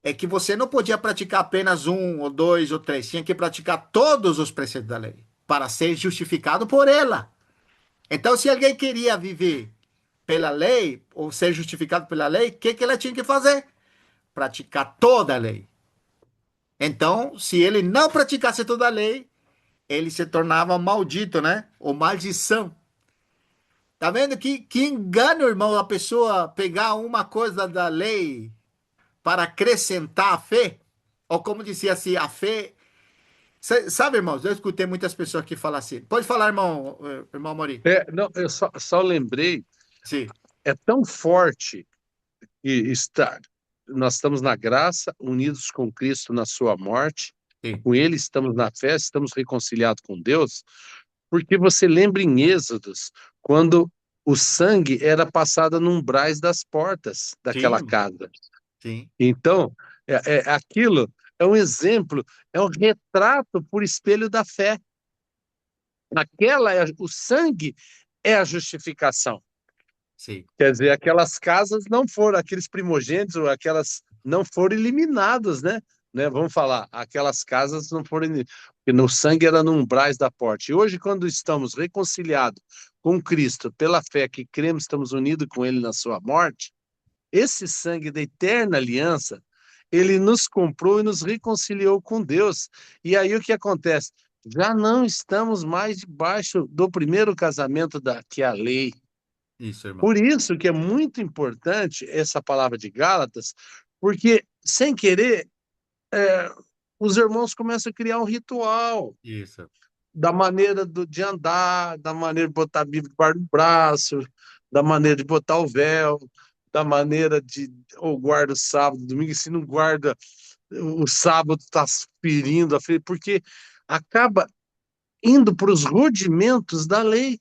é que você não podia praticar apenas um, ou dois, ou três. Tinha que praticar todos os preceitos da lei para ser justificado por ela. Então, se alguém queria viver pela lei, ou ser justificado pela lei, o que ela tinha que fazer? Praticar toda a lei. Então, se ele não praticasse toda a lei, ele se tornava maldito, né? Ou maldição. Tá vendo que engano, irmão, a pessoa pegar uma coisa da lei para acrescentar a fé? Ou como dizia assim, a fé Sabe, irmãos, eu escutei muitas pessoas que falam assim. Pode falar, irmão Mori. Não, eu só lembrei, Sim, é tão forte que nós estamos na graça, unidos com Cristo na sua morte, sim, com Ele estamos na fé, estamos reconciliados com Deus, porque você lembra em Êxodos, quando o sangue era passado num umbrais das portas sim, daquela irmão. casa. Sim, Então, aquilo é um exemplo, é um retrato por espelho da fé. O sangue é a justificação. sim. Quer dizer, aquelas casas não foram, aqueles primogênitos, ou aquelas não foram eliminados, né? Vamos falar, aquelas casas não foram, porque no sangue era no umbrais da porta. E hoje, quando estamos reconciliados com Cristo, pela fé que cremos, estamos unidos com Ele na sua morte, esse sangue da eterna aliança, ele nos comprou e nos reconciliou com Deus. E aí o que acontece? Já não estamos mais debaixo do primeiro casamento que é a lei. Isso, irmão. Por isso que é muito importante essa palavra de Gálatas, porque sem querer, os irmãos começam a criar um ritual Isso. da maneira de andar, da maneira de botar a Bíblia debaixo do braço, da maneira de botar o véu, da maneira de ou guarda o sábado, domingo, e se não guarda o sábado está ferindo a fé, porque acaba indo para os rudimentos da lei,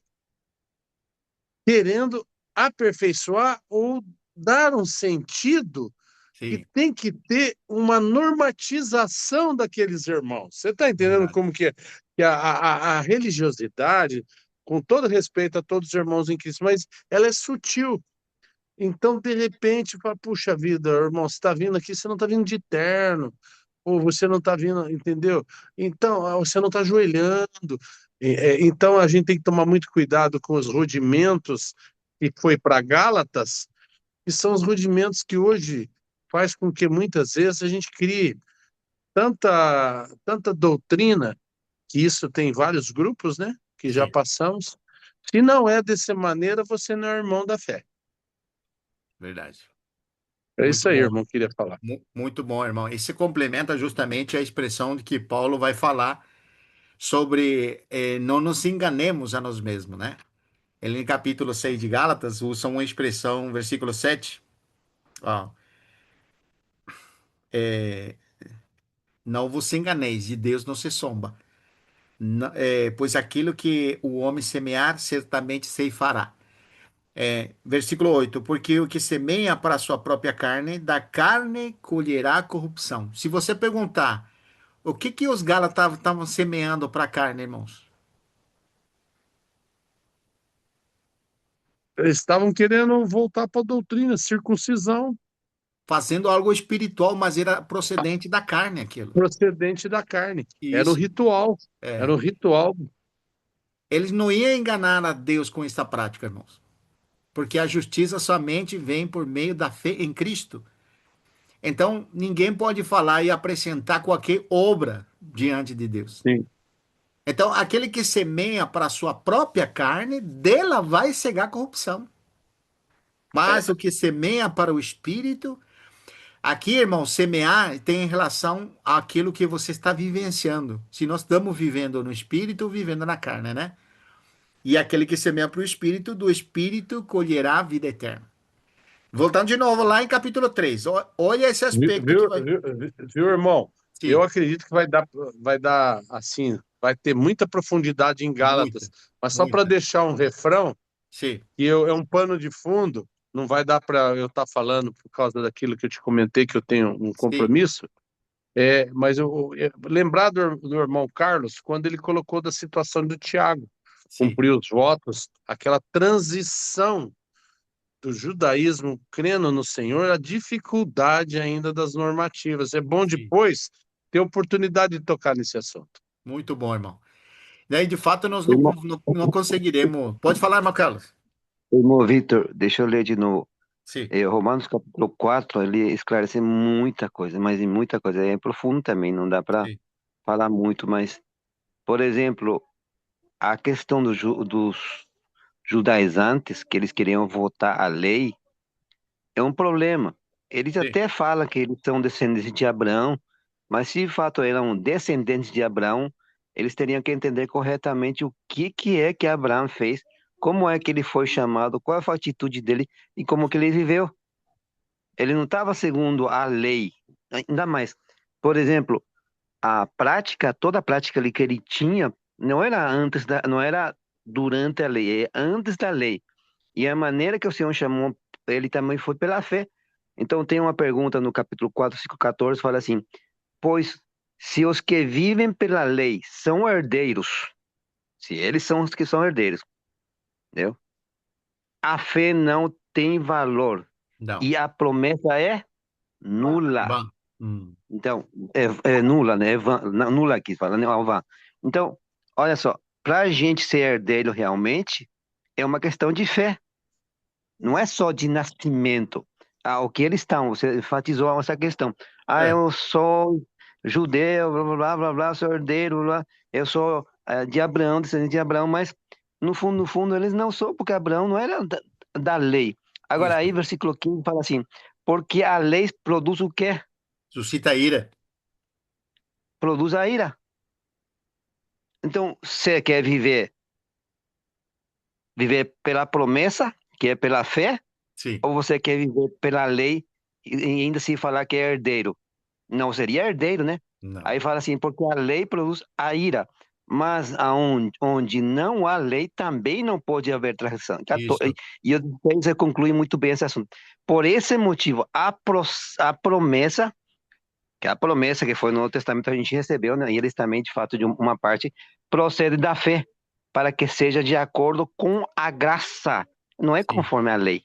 querendo aperfeiçoar ou dar um sentido que Sim, tem que ter uma normatização daqueles irmãos. Você está entendendo verdade. como que é? Que a religiosidade, com todo respeito a todos os irmãos em Cristo, mas ela é sutil. Então, de repente, fala, puxa vida, irmão, você está vindo aqui, você não está vindo de terno, ou você não está vindo, entendeu? Então, você não está ajoelhando. Então, a gente tem que tomar muito cuidado com os rudimentos que foi para Gálatas, que são os rudimentos que hoje faz com que muitas vezes a gente crie tanta doutrina, que isso tem vários grupos, né? Que já Sim, passamos. Se não é dessa maneira, você não é irmão da fé. verdade. É Muito isso aí, bom. irmão, queria falar. Muito bom, irmão. E se complementa justamente a expressão de que Paulo vai falar sobre não nos enganemos a nós mesmos, né? Ele, em capítulo 6 de Gálatas, usa uma expressão, versículo 7. Ó, não vos enganeis, de Deus não se zomba. Pois aquilo que o homem semear, certamente ceifará. Versículo 8: porque o que semeia para a sua própria carne, da carne colherá corrupção. Se você perguntar, o que que os Gálatas estavam semeando para a carne, irmãos? Eles estavam querendo voltar para a doutrina, circuncisão, Fazendo algo espiritual, mas era procedente da carne aquilo. procedente da carne. Era um Isso. ritual. Era É. um ritual. Eles não iam enganar a Deus com essa prática, irmãos. Porque a justiça somente vem por meio da fé em Cristo. Então, ninguém pode falar e apresentar qualquer obra diante de Deus. Sim. Então, aquele que semeia para a sua própria carne, dela vai cegar corrupção. Mas o que semeia para o espírito, aqui, irmão, semear tem relação àquilo que você está vivenciando. Se nós estamos vivendo no espírito ou vivendo na carne, né? E aquele que semeia para o espírito, do espírito colherá a vida eterna. Voltando de novo lá em capítulo 3. Olha esse Viu, aspecto que viu, vai. viu, viu, irmão? Eu Sim, acredito que vai dar assim, vai ter muita profundidade em Gálatas, muita, mas só para muita. deixar um refrão, Sim, é um pano de fundo, não vai dar para eu estar falando por causa daquilo que eu te comentei, que eu tenho um sim, compromisso, mas lembrar do irmão Carlos, quando ele colocou da situação do Tiago, sim, cumpriu os votos, aquela transição do judaísmo crendo no Senhor, a dificuldade ainda das normativas. É bom sim. depois ter oportunidade de tocar nesse assunto. Muito bom, irmão. Daí, de fato, nós Irmão, não conseguiremos. Pode falar, irmão Carlos. irmão Vitor, deixa eu ler de novo. Sim, Romanos capítulo 4, ele esclarece muita coisa, mas em muita coisa. É profundo também, não dá para sim, falar muito, mas, por exemplo, a questão dos judaizantes, que eles queriam votar a lei, é um problema. Eles sim, até falam que eles são descendentes de Abraão, Mas se de fato eram descendentes de Abraão, eles teriam que entender corretamente o que é que Abraão fez, como é que ele foi chamado, qual foi a atitude dele e como que ele viveu. Ele não estava segundo a lei. Ainda mais, por exemplo, a prática, toda a prática ali que ele tinha, não era durante a lei, é antes da lei. E a maneira que o Senhor chamou ele também foi pela fé. Então tem uma pergunta no capítulo 4, 5, 14, fala assim: pois se os que vivem pela lei são herdeiros, se eles são os que são herdeiros, entendeu? A fé não tem valor Não. e a promessa é nula. Vã. Então, é nula, né? Nula aqui, fala, né? Vã. Então, olha só, para a gente ser herdeiro realmente, é uma questão de fé, não é só de nascimento. Ah, o que eles estão, você enfatizou essa questão. Ah, É, eu sou judeu, blá, blá, blá, blá, blá, sou herdeiro, blá, eu sou de Abraão, descendente de Abraão, mas no fundo, eles não são, porque Abraão não era da lei. Agora, isso. aí, versículo 15 fala assim, porque a lei produz o quê? Suscita ira. Produz a ira. Então, você quer viver pela promessa, que é pela fé, Sim. ou você quer viver pela lei e ainda se falar que é herdeiro? Não seria herdeiro, né? Não. Aí fala assim, porque a lei produz a ira, mas onde não há lei também não pode haver traição. Isso. E você conclui muito bem esse assunto. Por esse motivo, a promessa, que a promessa que foi no Novo Testamento a gente recebeu, né? E eles também, de fato, de uma parte, procede da fé, para que seja de acordo com a graça, não é Sim. conforme a lei.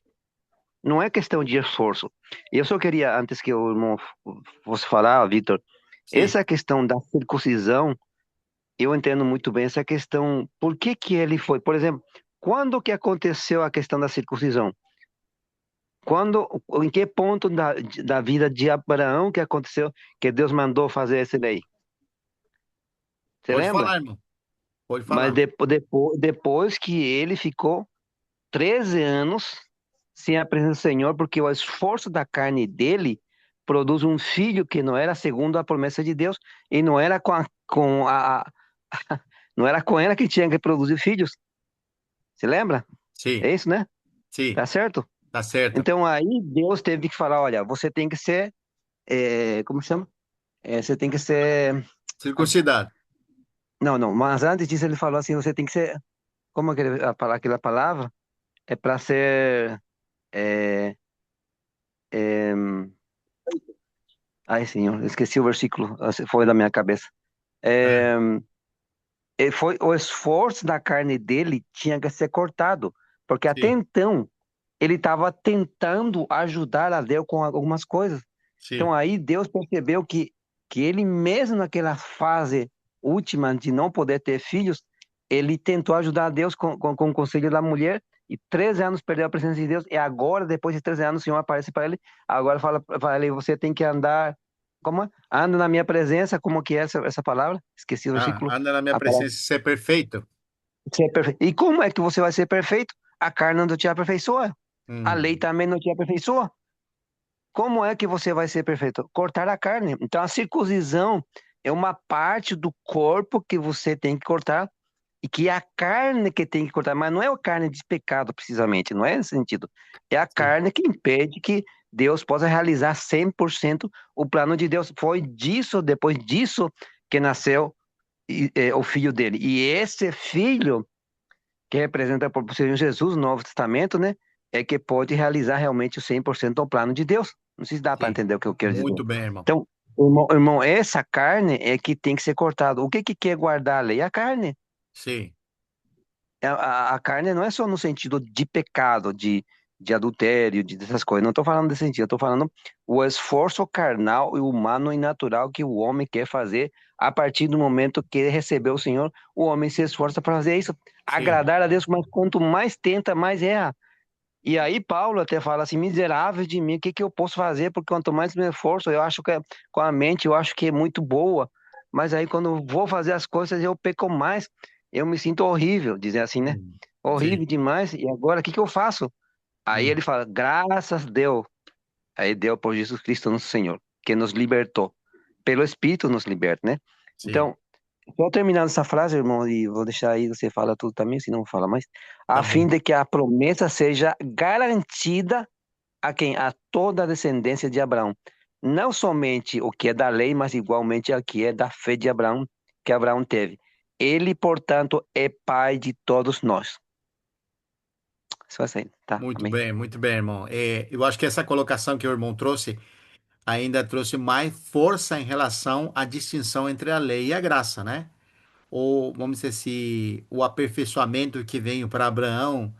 Não é questão de esforço. Eu só queria, antes que o irmão fosse falar, Vitor, Sim. essa questão da circuncisão, eu entendo muito bem essa questão. Por que que ele foi? Por exemplo, quando que aconteceu a questão da circuncisão? Quando, em que ponto da vida de Abraão que aconteceu que Deus mandou fazer essa lei? Você Pode lembra? falar, irmão. Pode Mas falar. depois que ele ficou 13 anos sem a presença do Senhor, porque o esforço da carne dele produz um filho que não era segundo a promessa de Deus e não era não era com ela que tinha que produzir filhos. Se lembra? Sim. É isso, né? Sim. Tá certo? Tá certo. Então aí Deus teve que falar, olha, você tem que ser, como chama? Você tem que ser, Circuncidado. não, não, mas antes disso ele falou assim, você tem que ser, como é que aquela palavra? É para ser, é, é, ai, Senhor, esqueci o versículo, foi da minha cabeça. É. É, foi o esforço da carne dele tinha que ser cortado, porque até Sim. então ele estava tentando ajudar a Deus com algumas coisas. Sim. Então aí Deus percebeu que ele mesmo naquela fase última de não poder ter filhos, ele tentou ajudar a Deus com o conselho da mulher e 13 anos perdeu a presença de Deus e agora, depois de 13 anos, o Senhor aparece para ele, agora fala para ele, você tem que andar, como é? Anda na minha presença, como que é essa palavra? Esqueci o Ah, versículo. anda na minha A palavra. presença e ser perfeito. Ser perfeito. E como é que você vai ser perfeito? A carne não te aperfeiçoa. A lei Hum. também não te aperfeiçoa. Como é que você vai ser perfeito? Cortar a carne. Então, a circuncisão é uma parte do corpo que você tem que cortar e que é a carne que tem que cortar, mas não é a carne de pecado, precisamente, não é nesse sentido. É a Sim. carne que impede que Deus possa realizar 100% o plano de Deus. Foi disso, depois disso, que nasceu o filho dele. E esse filho, que representa o Senhor Jesus no Novo Testamento, né? É que pode realizar realmente o 100% do plano de Deus. Não sei se dá para Sim. entender o que eu quero dizer. Muito bem, irmão. Então, irmão, essa carne é que tem que ser cortada. O que que quer guardar a lei? A carne. Sim. A carne não é só no sentido de pecado, de adultério, dessas coisas. Não estou falando desse sentido. Eu estou falando o esforço carnal e humano e natural que o homem quer fazer a partir do momento que ele recebeu o Senhor. O homem se esforça para fazer isso, Sim. agradar a Deus, mas quanto mais tenta, mais erra. E aí Paulo até fala assim, miserável de mim, o que que eu posso fazer? Porque quanto mais me esforço, eu acho que com a mente eu acho que é muito boa, mas aí quando eu vou fazer as coisas eu peco mais, eu me sinto horrível, dizer assim, né? Sim. Horrível demais, e agora o que que eu faço? Aí Hum. ele fala, graças a Deus, aí deu por Jesus Cristo nosso Senhor, que nos libertou. pelo Espírito nos liberta, né? Sim. Então, só terminando essa frase, irmão, e vou deixar aí, você fala tudo também, senão não fala mais. Tá A fim bom. de que a promessa seja garantida a quem? A toda a descendência de Abraão. Não somente o que é da lei, mas igualmente o que é da fé de Abraão, que Abraão teve. Ele, portanto, é pai de todos nós. Só assim, tá? Amém. Muito bem, irmão. Eu acho que essa colocação que o irmão trouxe ainda trouxe mais força em relação à distinção entre a lei e a graça, né? Ou, vamos dizer assim, o aperfeiçoamento que veio para Abraão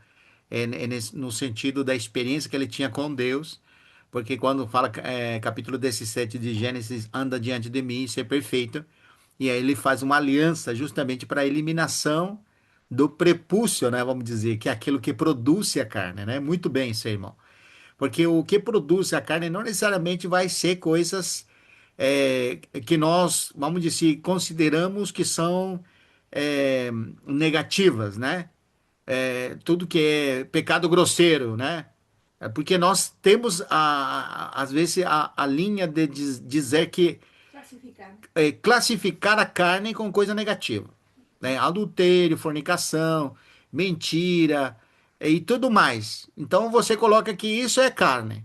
no sentido da experiência que ele tinha com Deus, porque quando fala, capítulo 17 de Gênesis, anda diante de mim e ser perfeito, e aí ele faz uma aliança justamente para a eliminação do prepúcio, né? Vamos dizer, que é aquilo que produz a carne, né? Muito bem, isso aí, irmão. Porque o que produz a carne não necessariamente vai ser coisas que nós, vamos dizer, consideramos que são é, negativas, né? Tudo que é pecado grosseiro, né? É porque nós temos, às vezes, a linha de dizer que classificar a carne com coisa negativa, né? Adultério, fornicação, mentira e tudo mais. Então você coloca que isso é carne,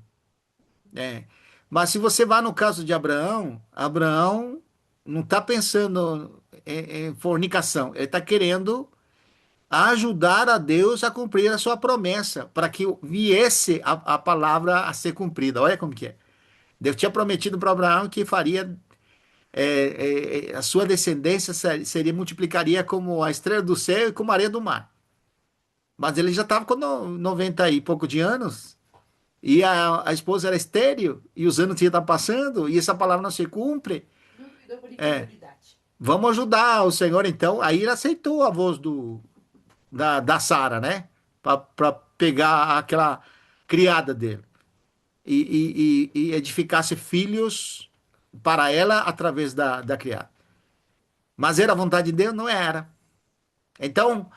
né? Mas se você vai no caso de Abraão, Abraão não está pensando em fornicação, ele está querendo ajudar a Deus a cumprir a sua promessa, para que viesse a palavra a ser cumprida. Olha como que é. Deus tinha prometido para Abraão que faria a sua descendência seria multiplicaria como a estrela do céu e como a areia do mar. Mas ele já estava com 90 e pouco de anos e a esposa era estéril e os anos iam estar passando e essa palavra não se cumpre. Vamos ajudar o Senhor então. Aí ele aceitou a voz da Sara, né? Para pegar aquela criada dele e edificasse filhos para ela através da criada. Mas era a vontade de Deus? Não era. Então,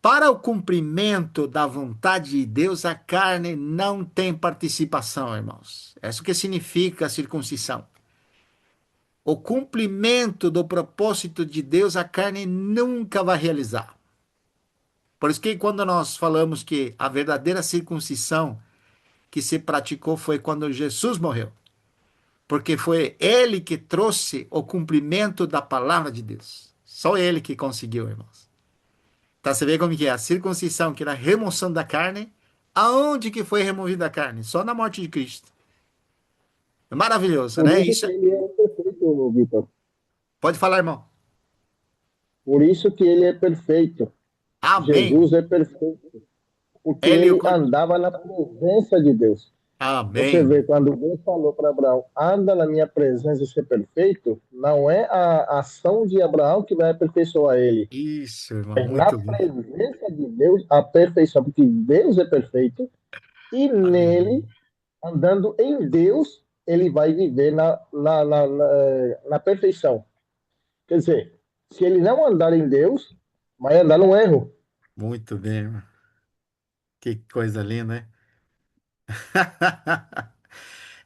para o cumprimento da vontade de Deus, a carne não tem participação, irmãos. É isso que significa a circuncisão. O cumprimento do propósito de Deus, a carne nunca vai realizar. Por isso que quando nós falamos que a verdadeira circuncisão que se praticou foi quando Jesus morreu. Porque foi ele que trouxe o cumprimento da palavra de Deus. Só ele que conseguiu, irmãos. Então você vê como que é a circuncisão, que era a remoção da carne. Aonde que foi removida a carne? Só na morte de Cristo. É maravilhoso, Por né? isso Isso. que ele é perfeito, Vitor. Pode falar, irmão. Por isso que ele é perfeito. Amém. Jesus é perfeito. Porque Ele... ele andava na presença de Deus. Você Amém. vê, quando Deus falou para Abraão, anda na minha presença e ser perfeito, não é a ação de Abraão que vai aperfeiçoar ele. Isso, irmão. É na Muito bom. presença de Deus a perfeição, porque Deus é perfeito e Aleluia. nele, andando em Deus, ele vai viver na perfeição. Quer dizer, se ele não andar em Deus, vai andar no erro. Muito bem, irmão. Que coisa linda, né?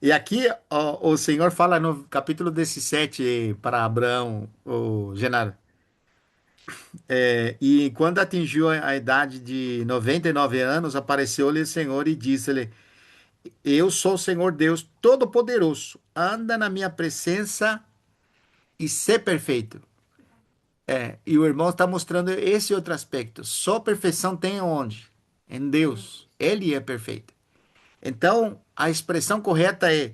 E aqui o Senhor fala no capítulo 17 para Abraão, o Genaro. E quando atingiu a idade de 99 anos, apareceu-lhe o Senhor e disse-lhe: Eu sou o Senhor Deus Todo-Poderoso, anda na minha presença e ser perfeito. E o irmão está mostrando esse outro aspecto. Só perfeição tem onde? Em Deus. Ele é perfeito. Então, a expressão correta é: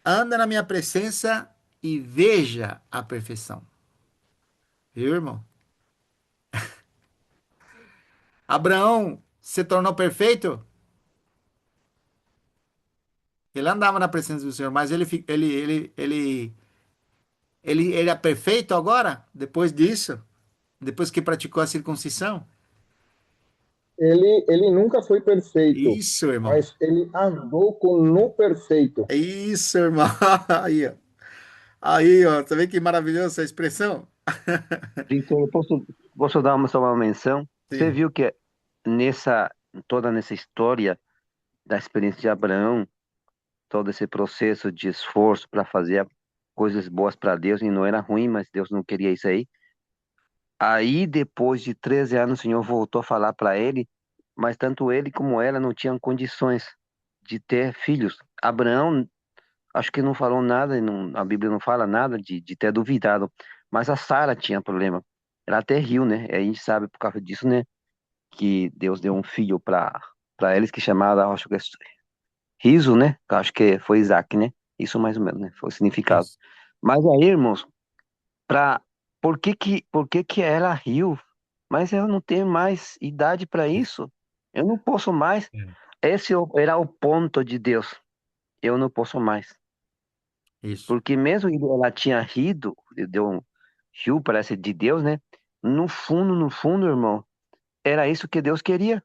anda na minha presença e veja a perfeição. Viu, irmão? Abraão se tornou perfeito? Ele andava na presença do Senhor, mas ele é perfeito agora? Depois disso? Depois que praticou a circuncisão? Ele nunca foi perfeito, Isso, irmão. mas ele andou com no perfeito. Isso, irmão. Aí, ó. Aí, ó. Você vê que maravilhosa essa expressão? Victor, posso dar só uma menção? Você Sim. viu que toda nessa história da experiência de Abraão, todo esse processo de esforço para fazer coisas boas para Deus e não era ruim, mas Deus não queria isso aí. Aí, depois de 13 anos, o Senhor voltou a falar para ele, mas tanto ele como ela não tinham condições de ter filhos. Abraão, acho que não falou nada, e a Bíblia não fala nada de ter duvidado, mas a Sara tinha problema. Ela até riu, né? E a gente sabe por causa disso, né? Que Deus deu um filho para eles que chamava, acho que é riso, né? Acho que foi Isaac, né? Isso mais ou menos, né? Foi o significado. Isso. Mas aí, irmãos, pra, por que que ela riu? Mas eu não tenho mais idade para isso. Eu não posso mais. É, Esse era o ponto de Deus. Eu não posso mais. isso. Porque mesmo que ela tinha rido, riu, parece, de Deus, né? No fundo, irmão, era isso que Deus queria.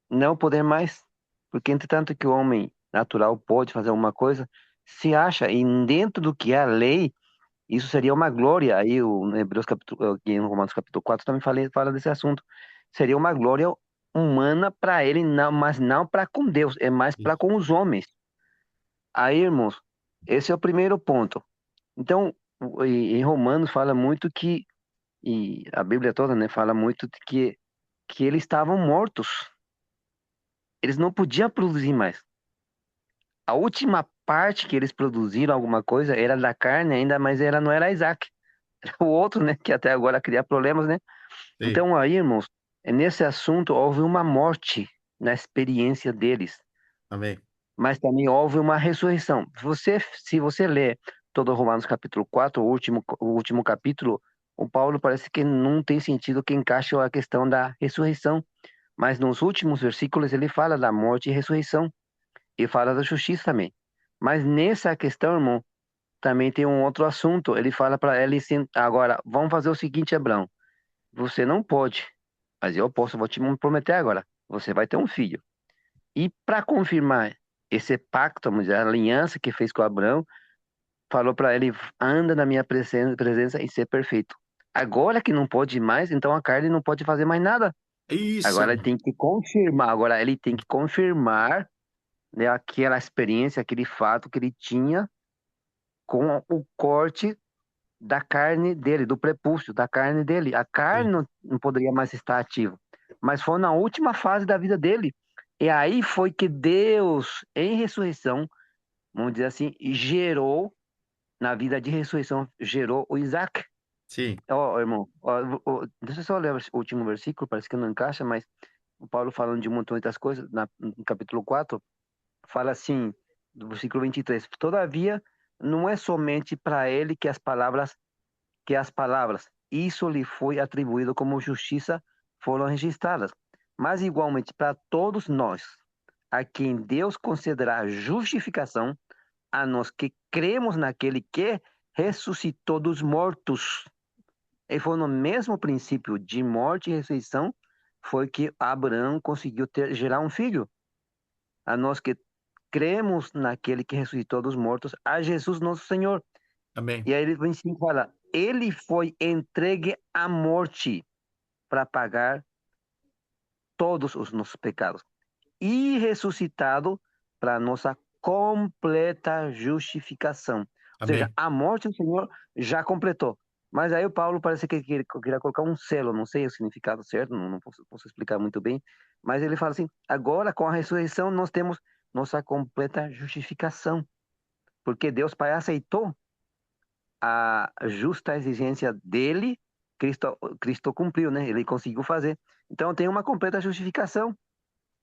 Não poder mais. Porque entretanto que o homem natural pode fazer uma coisa, se acha, e dentro do que é a lei, isso seria uma glória. Aí o no Hebreus capítulo, aqui em Romanos capítulo 4 também fala desse assunto. Seria uma glória humana para ele, não, mas não para com Deus, é mais para Isso. com os homens. Aí, irmãos, esse é o primeiro ponto. Então, em Romanos fala muito que, e a Bíblia toda, né, fala muito de que eles estavam mortos. Eles não podiam produzir mais. A última parte que eles produziram alguma coisa era da carne ainda, mas ela não era Isaac. Era o outro, né, que até agora cria problemas, né? Sim. Então aí, irmãos, nesse assunto houve uma morte na experiência deles, Amém. mas também houve uma ressurreição. Se você ler todo Romanos capítulo 4, o último capítulo, o Paulo parece que não tem sentido que encaixe a questão da ressurreição, mas nos últimos versículos ele fala da morte e ressurreição e fala da justiça também. Mas nessa questão, irmão, também tem um outro assunto. Ele fala para ele assim, agora, vamos fazer o seguinte, Abraão, você não pode, mas eu posso, vou te prometer agora, você vai ter um filho. E para confirmar esse pacto, vamos dizer, a aliança que fez com Abraão, falou para ele, anda na minha presença e ser perfeito. Agora que não pode mais, então a carne não pode fazer mais nada. Isso. Agora ele tem que confirmar, agora ele tem que confirmar, né, aquela experiência, aquele fato que ele tinha com o corte da carne dele, do prepúcio, da carne dele. A carne Sim. não poderia mais estar ativa. Mas foi na última fase da vida dele. E aí foi que Deus, em ressurreição, vamos dizer assim, gerou, na vida de ressurreição, gerou o Isaac. Sim. Ó, irmão, deixa eu só ler o último versículo, parece que não encaixa, mas o Paulo falando de um montão de outras coisas, no capítulo 4 fala assim, do versículo 23, todavia, não é somente para ele que as palavras, isso lhe foi atribuído como justiça, foram registradas. Mas igualmente para todos nós, a quem Deus concederá justificação, a nós que cremos naquele que ressuscitou dos mortos. E foi no mesmo princípio de morte e ressurreição foi que Abraão conseguiu gerar um filho. A nós que cremos naquele que ressuscitou dos mortos, a Jesus nosso Senhor. Amém. E aí ele vem sim e fala, ele foi entregue à morte para pagar todos os nossos pecados e ressuscitado para nossa completa justificação. Ou seja, Amém. a morte do Senhor já completou. Mas aí o Paulo parece que queria colocar um selo, não sei o significado certo, não posso explicar muito bem, mas ele fala assim: agora com a ressurreição nós temos nossa completa justificação, porque Deus Pai aceitou a justa exigência dele, Cristo cumpriu, né? Ele conseguiu fazer. Então tem uma completa justificação.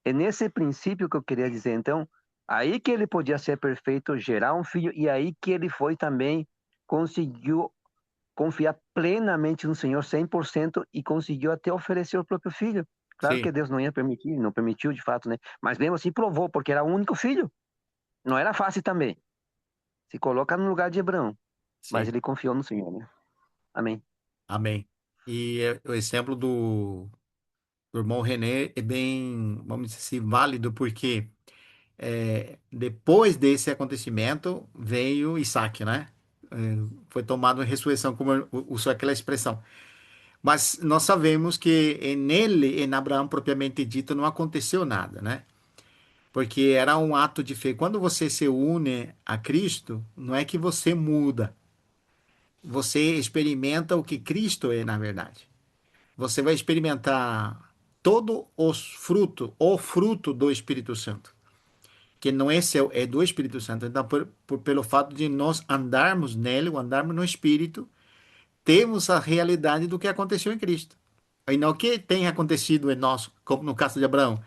É nesse princípio que eu queria dizer, então, aí que ele podia ser perfeito, gerar um filho, e aí que ele foi também, conseguiu confiar plenamente no Senhor, 100%, e conseguiu até oferecer o próprio filho. Claro que Sim. Deus não ia permitir, não permitiu de fato, né? Mas mesmo assim provou, porque era o único filho. Não era fácil também. Se coloca no lugar de Abraão, mas Sim. ele confiou no Senhor, né? Amém. Amém. E o exemplo do irmão René é bem, vamos dizer assim, válido, porque depois desse acontecimento veio Isaac, né? É, foi tomado em ressurreição, como usou aquela expressão. Mas nós sabemos que nele, em Abraão propriamente dito, não aconteceu nada, né? porque era um ato de fé. Quando você se une a Cristo, não é que você muda, você experimenta o que Cristo é, na verdade. Você vai experimentar todo o fruto do Espírito Santo, que não é seu, é do Espírito Santo. Então, pelo fato de nós andarmos nele, ou andarmos no Espírito, temos a realidade do que aconteceu em Cristo. E não o que tem acontecido em nós, como no caso de Abraão.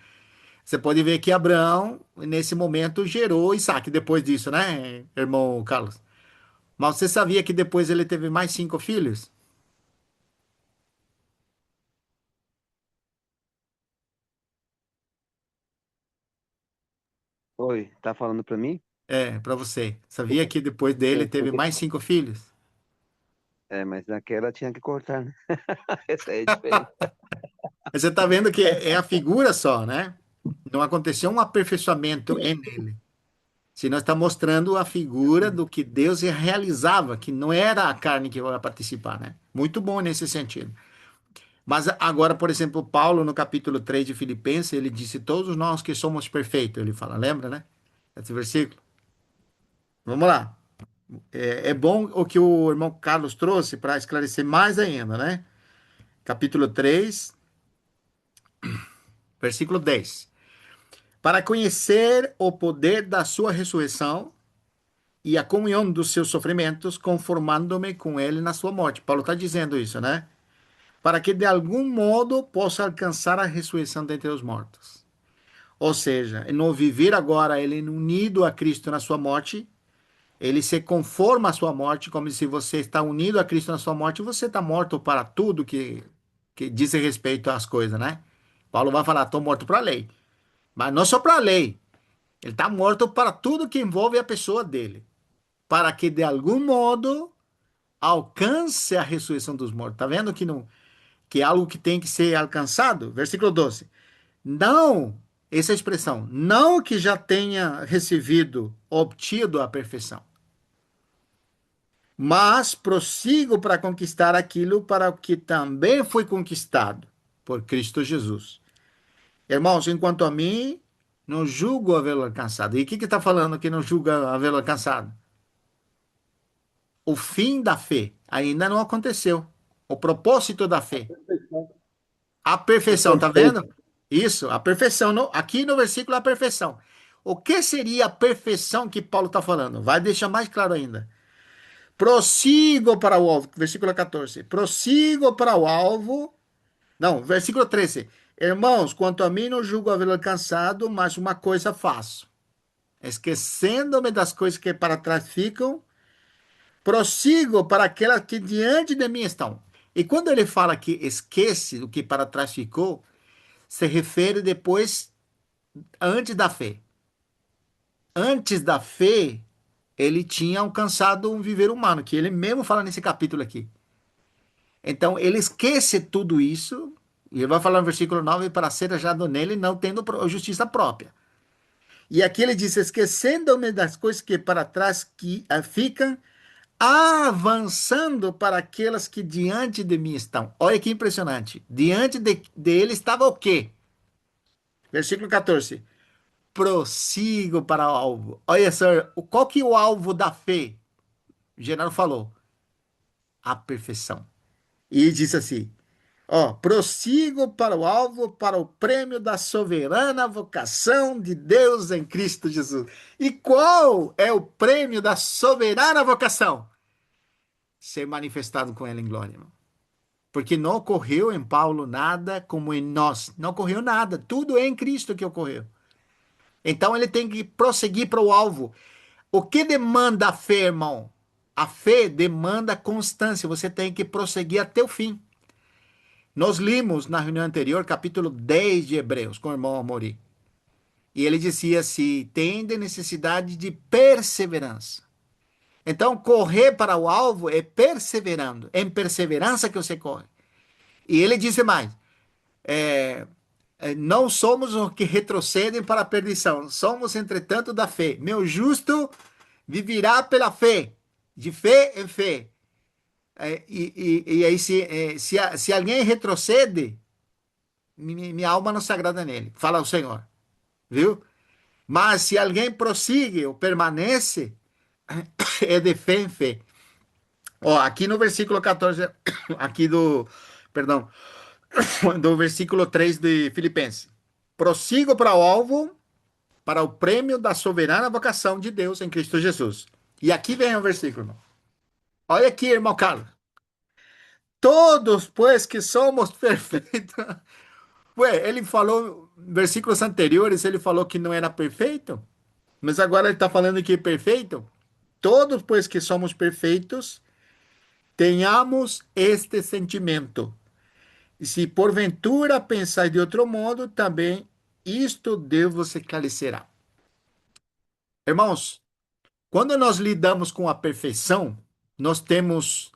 Você pode ver que Abraão, nesse momento, gerou Isaac depois disso, né, irmão Carlos? Mas você sabia que depois ele teve mais 5 filhos? Oi, tá falando para mim? É, para você. Sabia que depois dele Sim, teve porque... mais 5 filhos? mas naquela tinha que cortar, né? Essa aí é diferente. Mas você está vendo que é a figura só, né? Não aconteceu um aperfeiçoamento nele. Se nós está mostrando a figura do que Deus realizava, que não era a carne que vai participar, né? Muito bom nesse sentido. Mas agora, por exemplo, Paulo, no capítulo 3 de Filipenses, ele disse: Todos nós que somos perfeitos. Ele fala, lembra, né? Esse versículo. Vamos lá. É bom o que o irmão Carlos trouxe para esclarecer mais ainda, né? Capítulo 3, versículo 10. Para conhecer o poder da sua ressurreição e a comunhão dos seus sofrimentos, conformando-me com ele na sua morte. Paulo está dizendo isso, né? Para que de algum modo possa alcançar a ressurreição dentre os mortos. Ou seja, no viver agora ele unido a Cristo na sua morte, ele se conforma à sua morte, como se você está unido a Cristo na sua morte, você está morto para tudo que diz respeito às coisas, né? Paulo vai falar, estou morto para a lei. Mas não só para a lei, ele está morto para tudo que envolve a pessoa dele. Para que de algum modo alcance a ressurreição dos mortos. Está vendo que, não, que é algo que tem que ser alcançado? Versículo 12. Não, essa expressão, não que já tenha recebido, obtido a perfeição, mas prossigo para conquistar aquilo para o que também foi conquistado por Cristo Jesus. Irmãos, enquanto a mim, não julgo havê-lo alcançado. E o que está falando que não julga havê-lo alcançado? O fim da fé ainda não aconteceu. O propósito da fé. A O perfeição, tá perfeito. vendo? Isso, a perfeição. Aqui no versículo, a perfeição. O que seria a perfeição que Paulo está falando? Vai deixar mais claro ainda. Prossigo para o alvo, versículo 14. Prossigo para o alvo. Não, versículo 13. Irmãos, quanto a mim, não julgo haver alcançado, mas uma coisa faço. Esquecendo-me das coisas que para trás ficam, prossigo para aquelas que diante de mim estão. E quando ele fala que esquece o que para trás ficou, se refere depois, antes da fé. Antes da fé, ele tinha alcançado um viver humano, que ele mesmo fala nesse capítulo aqui. Então, ele esquece tudo isso, e ele vai falar no versículo 9, para ser achado nele, não tendo justiça própria. E aqui ele diz, esquecendo-me das coisas que para trás que ficam, avançando para aquelas que diante de mim estão. Olha que impressionante. Diante de ele estava o quê? Versículo 14. Prossigo para o alvo. Olha só, qual que é o alvo da fé? O general falou, a perfeição. E disse assim, ó, prossigo para o alvo, para o prêmio da soberana vocação de Deus em Cristo Jesus. E qual é o prêmio da soberana vocação? Ser manifestado com ela em glória, irmão. Porque não ocorreu em Paulo nada como em nós. Não ocorreu nada. Tudo é em Cristo que ocorreu. Então ele tem que prosseguir para o alvo. O que demanda a fé, irmão? A fé demanda constância. Você tem que prosseguir até o fim. Nós limos na reunião anterior capítulo 10 de Hebreus com o irmão Amori. E ele dizia assim: tem de necessidade de perseverança. Então, correr para o alvo é perseverando. É em perseverança que você corre. E ele disse mais: é, não somos os que retrocedem para a perdição, somos, entretanto, da fé. Meu justo viverá pela fé, de fé em fé. E aí, se alguém retrocede, minha alma não se agrada nele, fala o Senhor, viu? Mas se alguém prossigue ou permanece, é de fé em fé. Ó, aqui no versículo 14, aqui perdão, do versículo 3 de Filipenses. Prossigo para o alvo, para o prêmio da soberana vocação de Deus em Cristo Jesus. E aqui vem o versículo, irmão. Olha aqui, irmão Carlos. Todos, pois, que somos perfeitos. Ué, ele falou, versículos anteriores, ele falou que não era perfeito, mas agora ele está falando que é perfeito. Todos, pois, que somos perfeitos, tenhamos este sentimento. E se porventura pensar de outro modo, também isto Deus vos esclarecerá. Irmãos, quando nós lidamos com a perfeição, nós temos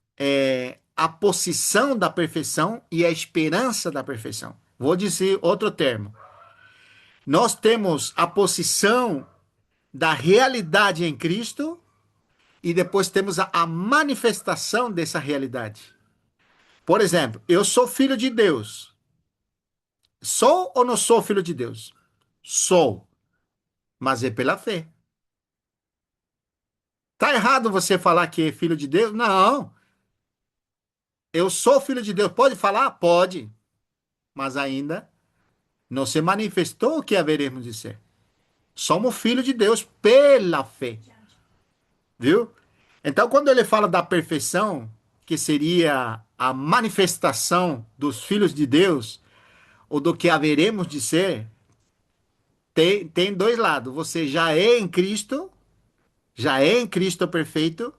a posição da perfeição e a esperança da perfeição. Vou dizer outro termo. Nós temos a posição da realidade em Cristo e depois temos a manifestação dessa realidade. Por exemplo, eu sou filho de Deus. Sou ou não sou filho de Deus? Sou, mas é pela fé. Tá errado você falar que é filho de Deus? Não. Eu sou filho de Deus. Pode falar? Pode. Mas ainda não se manifestou o que haveremos de ser. Somos filhos de Deus pela fé. Viu? Então, quando ele fala da perfeição, que seria a manifestação dos filhos de Deus, ou do que haveremos de ser, tem dois lados. Você já é em Cristo perfeito,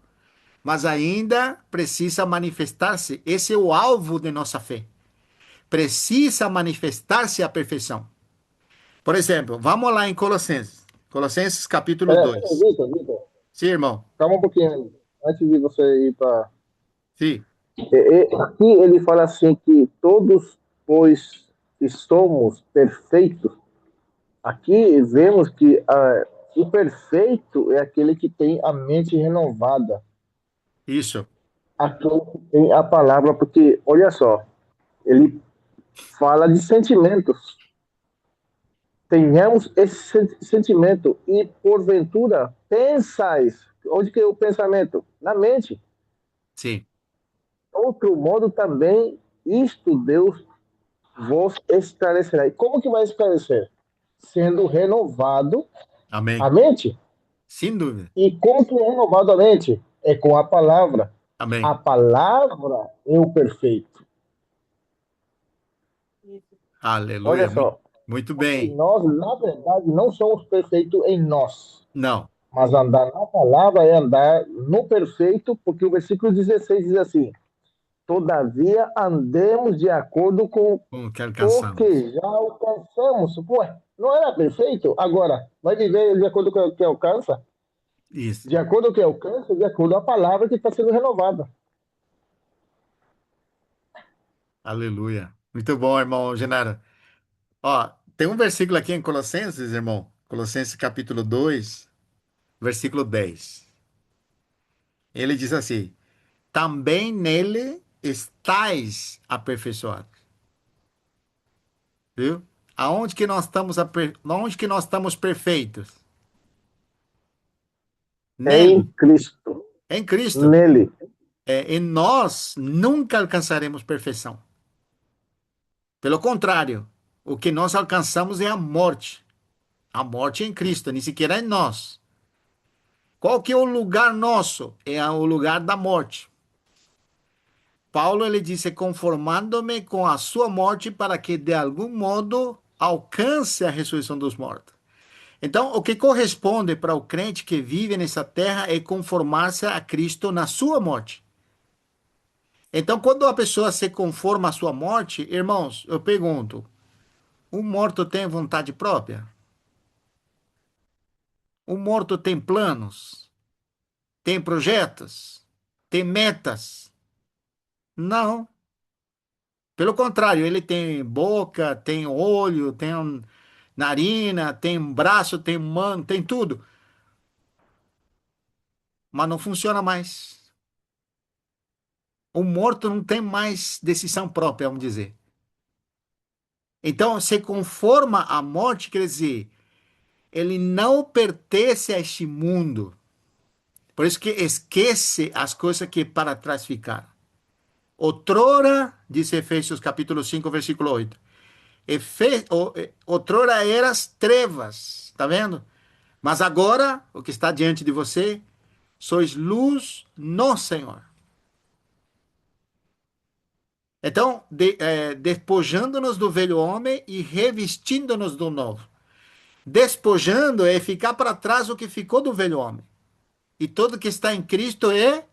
mas ainda precisa manifestar-se. Esse é o alvo de nossa fé. Precisa manifestar-se a perfeição. Por exemplo, vamos lá em Colossenses. Colossenses capítulo Pera, 2. Vitor, Sim, irmão. calma um pouquinho. Antes de você ir para. Sim, Aqui ele fala assim que todos, pois que somos perfeitos, aqui vemos que o perfeito é aquele que tem a mente renovada, isso. aquele que tem a palavra, porque, olha só, ele fala de sentimentos. Tenhamos esse sentimento e, porventura, pensais. Onde que é o pensamento? Na mente. Sim. Outro modo também, isto Deus vos esclarecerá. E como que vai esclarecer? Sendo renovado a Amém. mente. Sem dúvida. E como que é renovado a mente? É com a palavra. A Amém. palavra é o perfeito. Olha Aleluia. Muito, só, muito porque bem. nós, na verdade, não somos perfeitos em nós. Não. Mas andar na palavra é andar no perfeito, porque o versículo 16 diz assim: todavia andemos de acordo com Como que o alcançamos? que já alcançamos. Ué, não era perfeito? Agora, vai viver de acordo com o que alcança? Isso. De acordo com o que alcança, de acordo com a palavra que está sendo renovada. Aleluia. Muito bom, irmão Genaro. Ó, tem um versículo aqui em Colossenses, irmão. Colossenses capítulo 2, versículo 10. Ele diz assim: também nele estáis aperfeiçoados. Viu? Aonde que nós estamos, aonde que nós estamos perfeitos? Em Nele, Cristo, em Cristo. nele. Em nós nunca alcançaremos perfeição. Pelo contrário, o que nós alcançamos é a morte. A morte em Cristo, nem sequer é em nós. Qual que é o lugar nosso? É o lugar da morte. Paulo ele disse: conformando-me com a sua morte para que de algum modo alcance a ressurreição dos mortos. Então, o que corresponde para o crente que vive nessa terra é conformar-se a Cristo na sua morte. Então, quando a pessoa se conforma à sua morte, irmãos, eu pergunto: o morto tem vontade própria? O morto tem planos? Tem projetos? Tem metas? Não. Pelo contrário, ele tem boca, tem olho, tem narina, tem braço, tem mão, tem tudo. Mas não funciona mais. O morto não tem mais decisão própria, vamos dizer. Então, se conforma à morte, quer dizer, ele não pertence a este mundo. Por isso que esquece as coisas que para trás ficaram. Outrora, diz Efésios capítulo 5, versículo 8. Outrora eras trevas, tá vendo? Mas agora, o que está diante de você, sois luz no Senhor. Então, despojando-nos do velho homem e revestindo-nos do novo. Despojando é ficar para trás o que ficou do velho homem. E tudo que está em Cristo é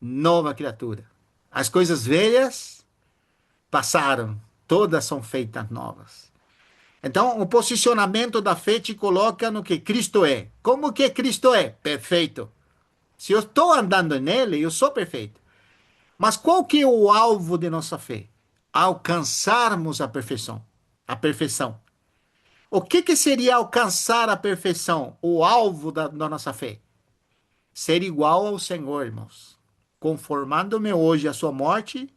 nova criatura. As coisas velhas passaram, todas são feitas novas. Então, o posicionamento da fé te coloca no que Cristo é. Como que Cristo é? Perfeito. Se eu estou andando nele, eu sou perfeito. Mas qual que é o alvo de nossa fé? Alcançarmos a perfeição. A perfeição. O que seria alcançar a perfeição? O alvo da nossa fé? Ser igual ao Senhor, irmãos. Conformando-me hoje à sua morte,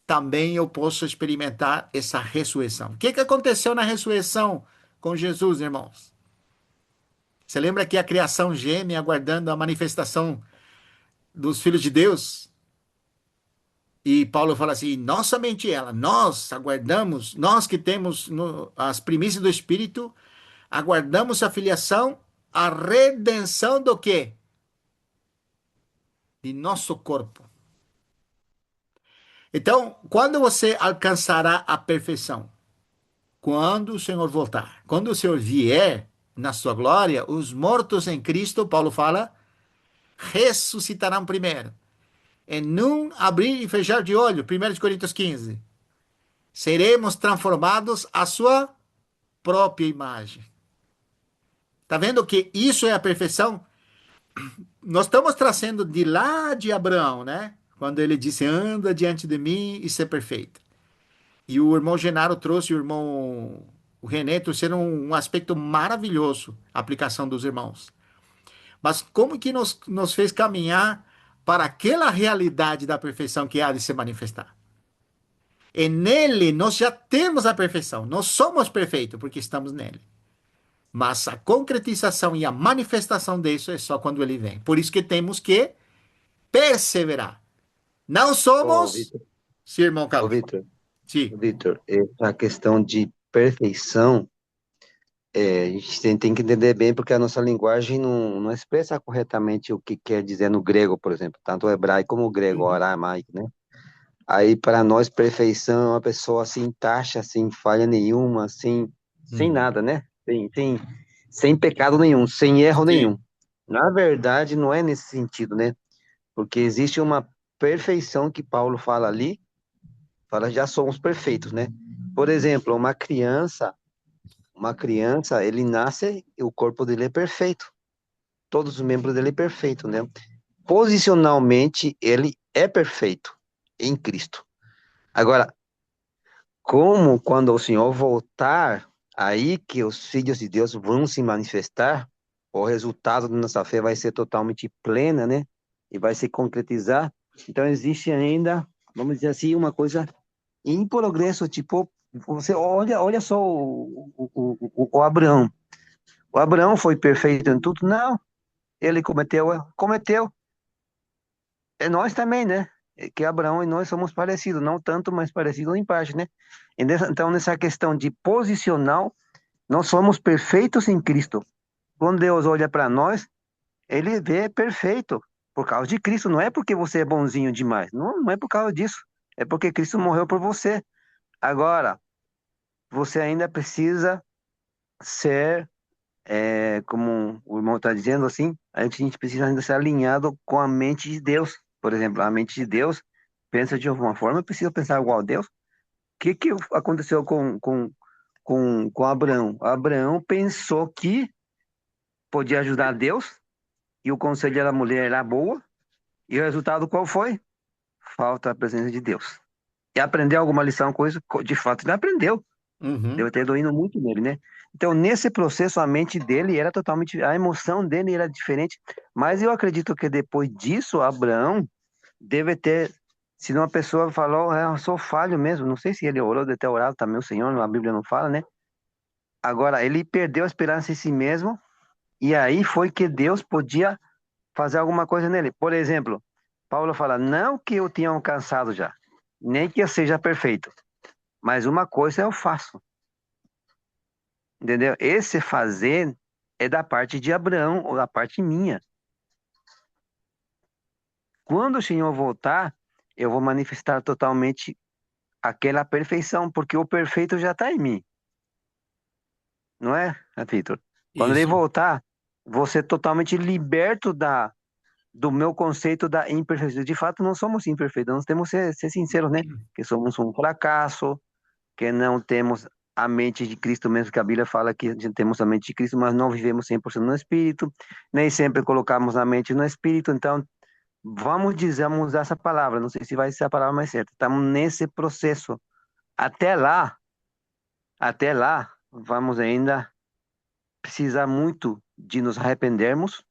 também eu posso experimentar essa ressurreição. O que aconteceu na ressurreição com Jesus, irmãos? Você lembra que a criação geme aguardando a manifestação dos filhos de Deus? E Paulo fala assim, não somente ela, nós aguardamos, nós que temos as primícias do Espírito, aguardamos a filiação, a redenção do quê? De nosso corpo. Então, quando você alcançará a perfeição? Quando o Senhor voltar. Quando o Senhor vier na sua glória, os mortos em Cristo, Paulo fala, ressuscitarão primeiro. Em um abrir e fechar de olho, 1 Coríntios 15. Seremos transformados à sua própria imagem. Tá vendo que isso é a perfeição? Nós estamos trazendo de lá de Abraão, né? Quando ele disse, anda diante de mim e ser perfeito. E o irmão Genaro trouxe, o René trouxeram um aspecto maravilhoso, a aplicação dos irmãos. Mas como que nos fez caminhar para aquela realidade da perfeição que há de se manifestar? E nele nós já temos a perfeição. Nós somos perfeitos porque estamos nele. Mas a concretização e a manifestação disso é só quando ele vem. Por isso que temos que perseverar. Não Ô, somos... Vitor, Sim, irmão ô, Carlos. Vitor, Sim. Vitor, essa questão de perfeição, a gente tem que entender bem, porque a nossa linguagem não expressa corretamente o que quer dizer no grego, por exemplo, tanto o hebraico como o grego, o Uhum. aramaico, né? Aí, para nós, perfeição é uma pessoa sem taxa, sem falha nenhuma, sem Uhum. nada, né? Sem pecado nenhum, sem erro Sim. nenhum. Na verdade, não é nesse sentido, né? Porque existe uma perfeição que Paulo fala ali, fala já somos perfeitos, né? Por exemplo, uma criança, ele nasce e o corpo dele é perfeito. Todos os membros dele é perfeito, né? Posicionalmente, ele é perfeito em Cristo. Agora, como quando o Senhor voltar, aí que os filhos de Deus vão se manifestar, o resultado da nossa fé vai ser totalmente plena, né? E vai se concretizar. Então, existe ainda, vamos dizer assim, uma coisa em progresso, tipo, você olha só o Abraão. O Abraão foi perfeito em tudo? Não, ele cometeu erro. Cometeu. É nós também, né? É que Abraão e nós somos parecidos, não tanto, mas parecidos em parte, né? Então, nessa questão de posicional, nós somos perfeitos em Cristo. Quando Deus olha para nós, ele vê perfeito por causa de Cristo. Não é porque você é bonzinho demais. Não, não é por causa disso. É porque Cristo morreu por você. Agora, você ainda precisa ser, como o irmão está dizendo assim, a gente precisa ainda ser alinhado com a mente de Deus. Por exemplo, a mente de Deus pensa de alguma forma, eu preciso pensar igual a Deus. O que aconteceu com Abraão? Abraão pensou que podia ajudar Deus e o conselho da mulher era boa, e o resultado qual foi? Falta a presença de Deus. E aprendeu alguma lição com isso? De fato, ele aprendeu. Uhum. Deve ter doído muito nele, né? Então, nesse processo, a mente dele era totalmente, a emoção dele era diferente. Mas eu acredito que depois disso, Abraão deve ter, se uma pessoa falou, eu sou falho mesmo, não sei se ele orou, deve ter orado também o Senhor, a Bíblia não fala, né? Agora, ele perdeu a esperança em si mesmo, e aí foi que Deus podia fazer alguma coisa nele. Por exemplo, Paulo fala: não que eu tenha alcançado já, nem que eu seja perfeito, mas uma coisa eu faço, entendeu? Esse fazer é da parte de Abraão ou da parte minha. Quando o Senhor voltar, eu vou manifestar totalmente aquela perfeição, porque o perfeito já está em mim, não é, Vitor? Quando ele Isso, voltar, vou ser totalmente liberto do meu conceito da imperfeição. De fato, não somos imperfeitos, nós temos que ser sinceros, né? Que somos um fracasso, que não temos a mente de Cristo mesmo, que a Bíblia fala que a gente temos a mente de Cristo, mas não vivemos 100% no Espírito, nem sempre colocamos a mente no Espírito, então vamos usar essa palavra, não sei se vai ser a palavra mais certa, estamos nesse processo. Até lá, até lá, vamos ainda precisar muito de nos arrependermos,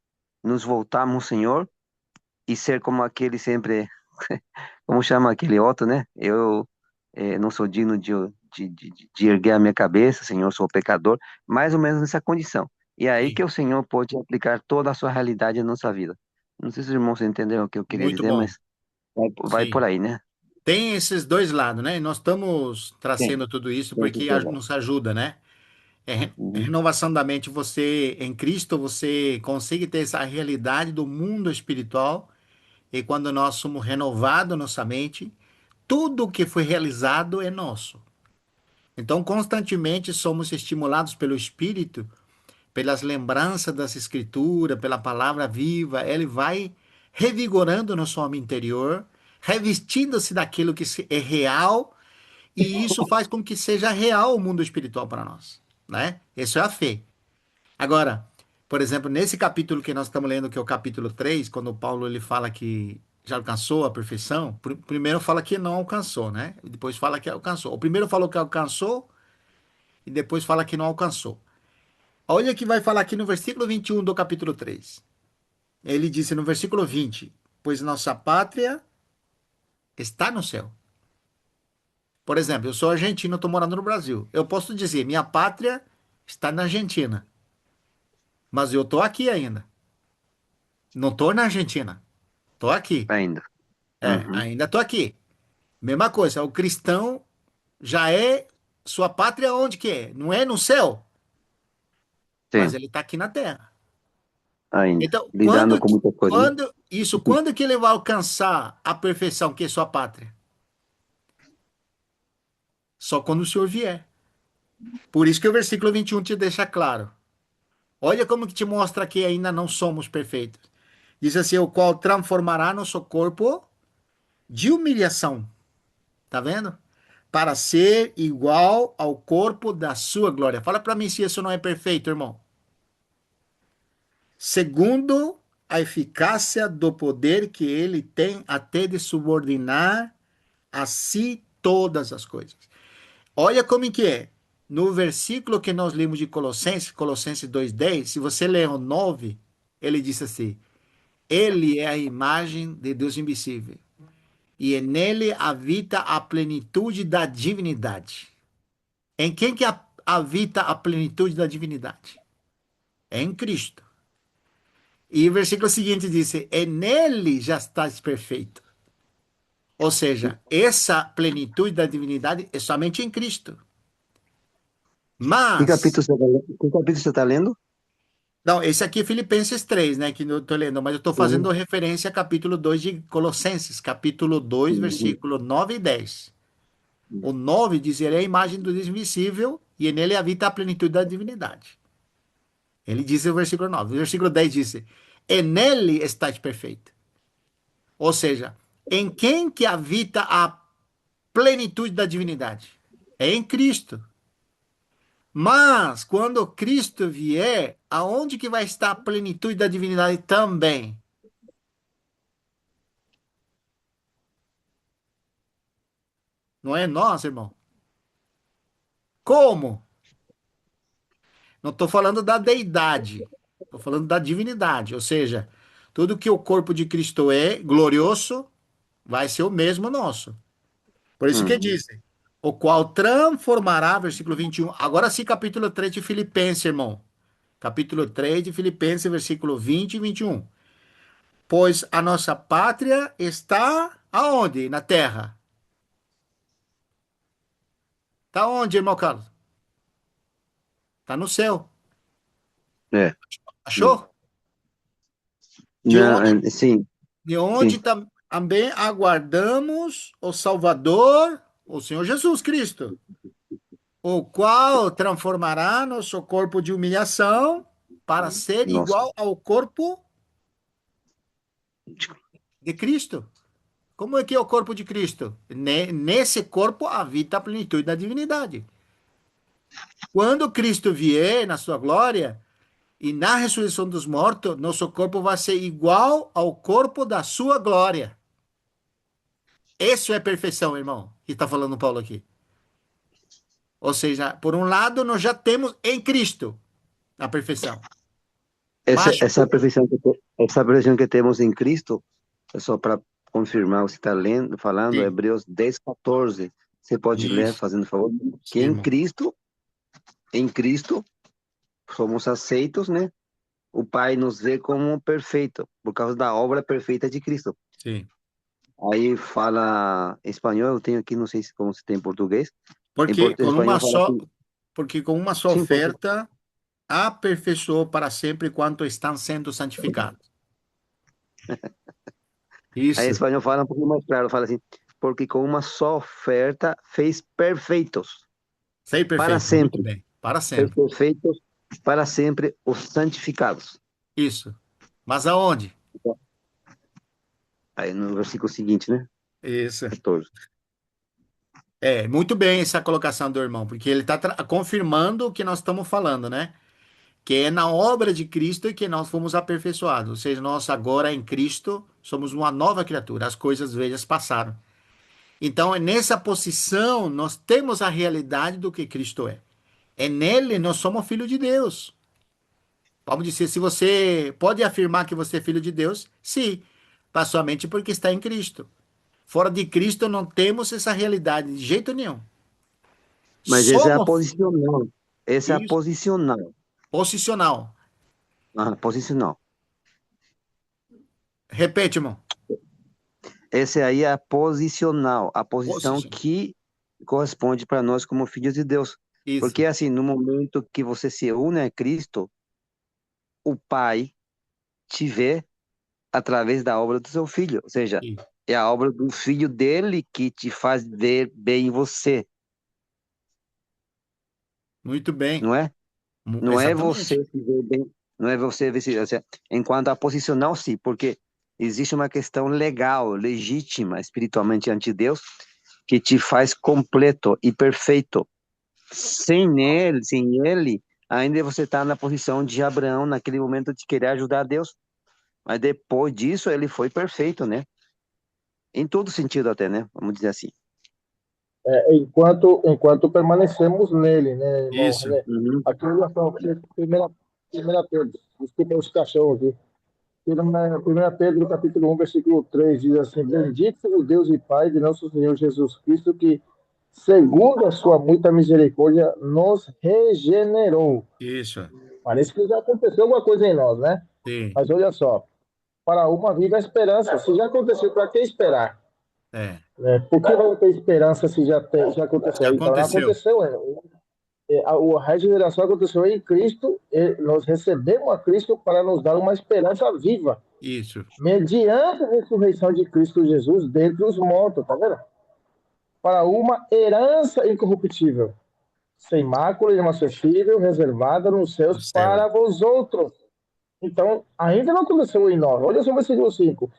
nos voltarmos, Senhor, e ser como aquele sempre, como chama aquele outro, né? Eu não sou digno de erguer a minha cabeça, Senhor, sou pecador, mais ou menos nessa condição. E é aí que sim. o Senhor pode aplicar toda a sua realidade na nossa vida. Não sei se os irmãos entenderam o que eu queria Muito dizer, bom. mas vai por Sim. aí, né? Tem esses dois lados, né? E nós estamos Tem, trazendo tudo isso tem que porque ter lá. nos ajuda, né? Uhum. Renovação da mente, você, em Cristo, você consegue ter essa realidade do mundo espiritual. E quando nós somos renovados nossa mente, tudo que foi realizado é nosso. Então, constantemente somos estimulados pelo Espírito, pelas lembranças das Escrituras, pela palavra viva. Ele vai revigorando nosso homem interior, revestindo-se daquilo que é real, e isso faz com que seja real o mundo espiritual para nós, né? Isso é a fé. Agora, por exemplo, nesse capítulo que nós estamos lendo, que é o capítulo 3, quando Paulo ele fala que já alcançou a perfeição, primeiro fala que não alcançou, né? E depois fala que alcançou. O primeiro falou que alcançou e depois fala que não alcançou. Olha que vai falar aqui no versículo 21 do capítulo 3. Ele disse no versículo 20: pois nossa pátria está no céu. Por exemplo, eu sou argentino, estou morando no Brasil. Eu posso dizer, minha pátria está na Argentina, mas eu estou aqui ainda. Não estou na Argentina, estou aqui. Ainda. É, Uhum. ainda estou aqui. Mesma coisa, o cristão já é sua pátria onde que é? Não é no céu, mas Sim, ele está aqui na terra. ainda. Então, Lidando com muita coisa, né? quando que ele vai alcançar a perfeição que é sua pátria? Só quando o Senhor vier. Por isso que o versículo 21 te deixa claro. Olha como que te mostra que ainda não somos perfeitos. Diz assim, o qual transformará nosso corpo de humilhação. Tá vendo? Para ser igual ao corpo da sua glória. Fala para mim se isso não é perfeito, irmão. Segundo a eficácia do poder que ele tem até de subordinar a si todas as coisas. Olha como que é. No versículo que nós lemos de Colossenses, Colossenses 2:10, se você ler o 9, ele diz assim: ele é a imagem de Deus invisível, e nele habita a plenitude da divindade. Em quem que habita a plenitude da divindade? É em Cristo. E o versículo seguinte diz: e nele já estás perfeito. Ou seja, essa plenitude da divindade é somente em Cristo. Mas, Que capítulo você está lendo? não, esse aqui é Filipenses 3, né, que eu estou lendo, mas eu estou fazendo Uhum. referência ao capítulo 2 de Colossenses, capítulo 2, Uhum. versículo 9 e 10. O 9 diz: ele é a imagem do Deus invisível e nele habita a plenitude da divindade. Ele diz o versículo 9. O versículo 10 diz: e nele estás perfeito. Ou seja, em quem que habita a plenitude da divindade? É em Cristo. Mas, quando Cristo vier, aonde que vai estar a plenitude da divindade também? Não é nós, irmão? Como? Não estou falando da deidade, estou falando da divindade. Ou seja, tudo que o corpo de Cristo é glorioso vai ser o mesmo nosso. Por isso que Uhum. dizem. o qual transformará, versículo 21. Agora sim, capítulo 3 de Filipenses, irmão. Capítulo 3 de Filipenses, versículo 20 e 21. Pois a nossa pátria está aonde? Na terra. Está onde, irmão Carlos? Está no céu. É. Achou? De Não, onde, sim, de onde sim. também aguardamos o Salvador, o Senhor Jesus Cristo, o qual transformará nosso corpo de humilhação para ser Nossa. igual ao corpo de Cristo. Como é que é o corpo de Cristo? Nesse corpo habita a plenitude da divindade. Quando Cristo vier na sua glória e na ressurreição dos mortos, nosso corpo vai ser igual ao corpo da sua glória. Isso é perfeição, irmão, que está falando Paulo aqui. Ou seja, por um lado, nós já temos em Cristo a perfeição. Essa, Mas, essa perfeição que temos em Cristo, é só para confirmar, você está lendo, falando sim, Hebreus 10:14. Você pode ler, isso, fazendo favor, que irmão. Em Cristo, somos aceitos, né? O Pai nos vê como perfeito, por causa da obra perfeita de Cristo. Sim. Aí fala em espanhol, eu tenho aqui, não sei se como se tem em português. Porque Em com uma espanhol fala só, assim, porque com uma só sim, oferta aperfeiçoou para sempre quanto estão sendo santificados. aí em Isso. espanhol fala um pouquinho mais claro, fala assim, porque com uma só oferta fez perfeitos Sei para perfeito, muito sempre. bem. Para Fez sempre. perfeitos para sempre os santificados. Isso. Mas aonde? Aí no versículo seguinte, né? Isso. 14. É, muito bem essa colocação do irmão, porque ele está confirmando o que nós estamos falando, né? Que é na obra de Cristo que nós fomos aperfeiçoados. Ou seja, nós agora em Cristo somos uma nova criatura, as coisas velhas passaram. Então, é nessa posição, nós temos a realidade do que Cristo é. É nele nós somos filhos de Deus. Vamos dizer, se você pode afirmar que você é filho de Deus, sim, mas somente porque está em Cristo. Fora de Cristo não temos essa realidade de jeito nenhum. Mas essa é a Somos posicional. Essa é a isso, posicional. posicional. Ah, posicional. Repete, irmão. Essa aí é a posicional, a posição Posicional. que corresponde para nós como filhos de Deus. Isso. Porque assim, no momento que você se une a Cristo, o Pai te vê através da obra do seu filho. Ou seja, Isso. é a obra do filho dele que te faz ver bem você, Muito bem. não é? Não é Exatamente. você se ver bem, não é você ver se, ou seja, enquanto a posicional, sim, porque existe uma questão legal, legítima, espiritualmente ante Deus, que te faz completo e perfeito. Sem ele, ainda você está na posição de Abraão, naquele momento de querer ajudar Deus. Mas depois disso, ele foi perfeito, né? Em todo sentido até, né? Vamos dizer assim. Enquanto permanecemos nele, né, irmão Isso. René? Uhum. Aqui eu já falo, primeira Pedro, desculpa os cachorros aqui. Primeira Pedro, capítulo 1, versículo 3, diz assim: Bendito seja o Deus e Pai de nosso Senhor Jesus Cristo, que, segundo a sua muita misericórdia, nos regenerou. Isso. Parece que já aconteceu alguma coisa em nós, né? Sim. Mas olha só, para uma viva esperança. Se já aconteceu, para que esperar? É. Né? Por que vamos ter esperança se já Já aconteceu? Então, não aconteceu. aconteceu ainda. A regeneração aconteceu em Cristo, e nós recebemos a Cristo para nos dar uma esperança viva, Isso. mediante a ressurreição de Cristo Jesus dentre os mortos, tá vendo? Para uma herança incorruptível, sem mácula e inacessível, reservada nos No céus céu. para vós outros. Então, ainda não aconteceu em nós. Olha só o versículo 5.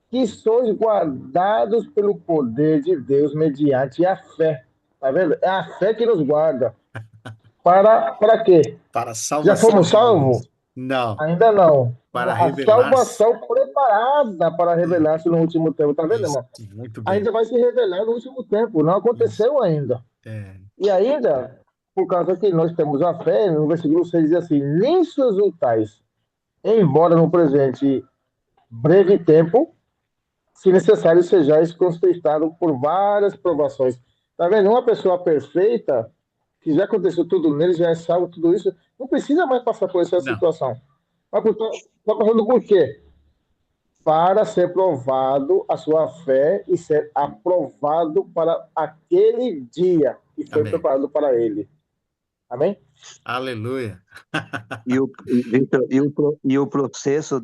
Que sois guardados pelo poder de Deus mediante a fé. Tá vendo? É a fé que nos guarda. Para quê? Para a Já salvação fomos de salvos? alguns. Não. Ainda não. Para A revelar-se. salvação preparada para revelar-se no último tempo. Tá vendo, Isso. irmão? Muito bem. Ainda vai se revelar no último tempo. Não Isso. aconteceu ainda. É. E ainda, por causa que nós temos a fé, no versículo 6 diz assim: nisso exultais, embora no presente breve tempo, se necessário, sejais constristados por várias provações. Tá vendo? Uma pessoa perfeita, que já aconteceu tudo nele, já é salvo, tudo isso, não precisa mais passar por essa Não. situação. Mas está passando por quê? Para ser provado a sua fé e ser aprovado para aquele dia que foi Amém. preparado para ele. Amém? Aleluia. Victor, e o processo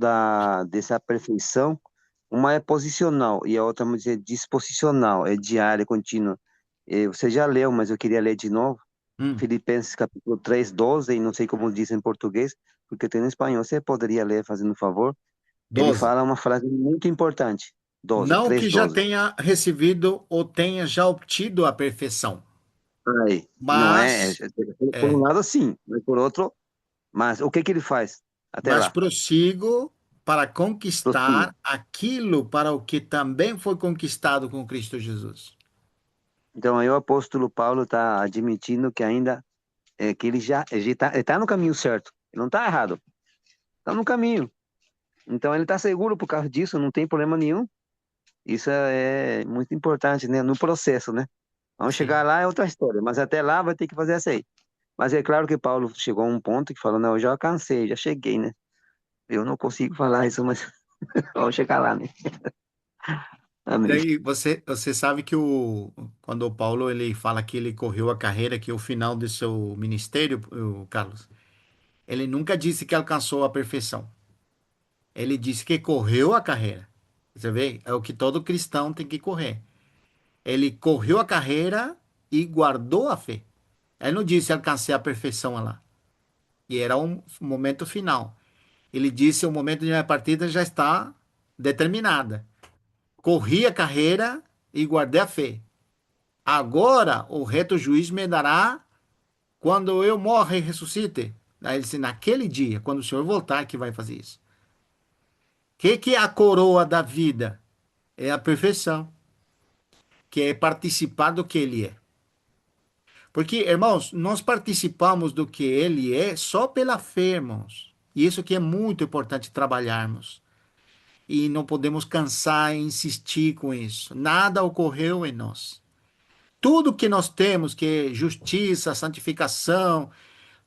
dessa perfeição, uma é posicional e a outra, vamos dizer, disposicional, é diária, contínua. Você já leu, mas eu queria ler de novo. Hum, Filipenses capítulo 3:12, e não sei como diz em português, porque tem no espanhol. Você poderia ler, fazendo um favor? Ele 12. fala uma frase muito importante. 12, Não que já 3:12. tenha recebido ou tenha já obtido a perfeição, Aí, não é, mas, por um é, lado sim, mas por outro, mas o que que ele faz? Até mas lá, prossigo para prossiga. conquistar aquilo para o que também foi conquistado com Cristo Jesus. Então aí o apóstolo Paulo está admitindo que ainda que ele tá no caminho certo. Ele não está errado, está no caminho. Então ele está seguro por causa disso, não tem problema nenhum. Isso é muito importante, né? No processo, né? Vamos chegar Sim. lá é outra história, mas até lá vai ter que fazer essa aí. Mas é claro que Paulo chegou a um ponto que falou, não, eu já alcancei, já cheguei, né? Eu não consigo falar isso, mas vamos chegar lá, né? Amém. Daí você sabe que quando o Paulo ele fala que ele correu a carreira, que é o final do seu ministério, o Carlos, ele nunca disse que alcançou a perfeição. Ele disse que correu a carreira. Você vê? É o que todo cristão tem que correr. Ele correu a carreira e guardou a fé. Ele não disse alcancei a perfeição lá. E era um momento final. Ele disse o momento de minha partida já está determinada. Corri a carreira e guardei a fé. Agora o reto juiz me dará quando eu morra e ressuscite. Aí ele disse, naquele dia, quando o Senhor voltar, que vai fazer isso. O que é a coroa da vida? É a perfeição, que é participar do que ele é. Porque, irmãos, nós participamos do que ele é só pela fé, irmãos. E isso que é muito importante trabalharmos. E não podemos cansar e insistir com isso. Nada ocorreu em nós. Tudo que nós temos, que é justiça, santificação,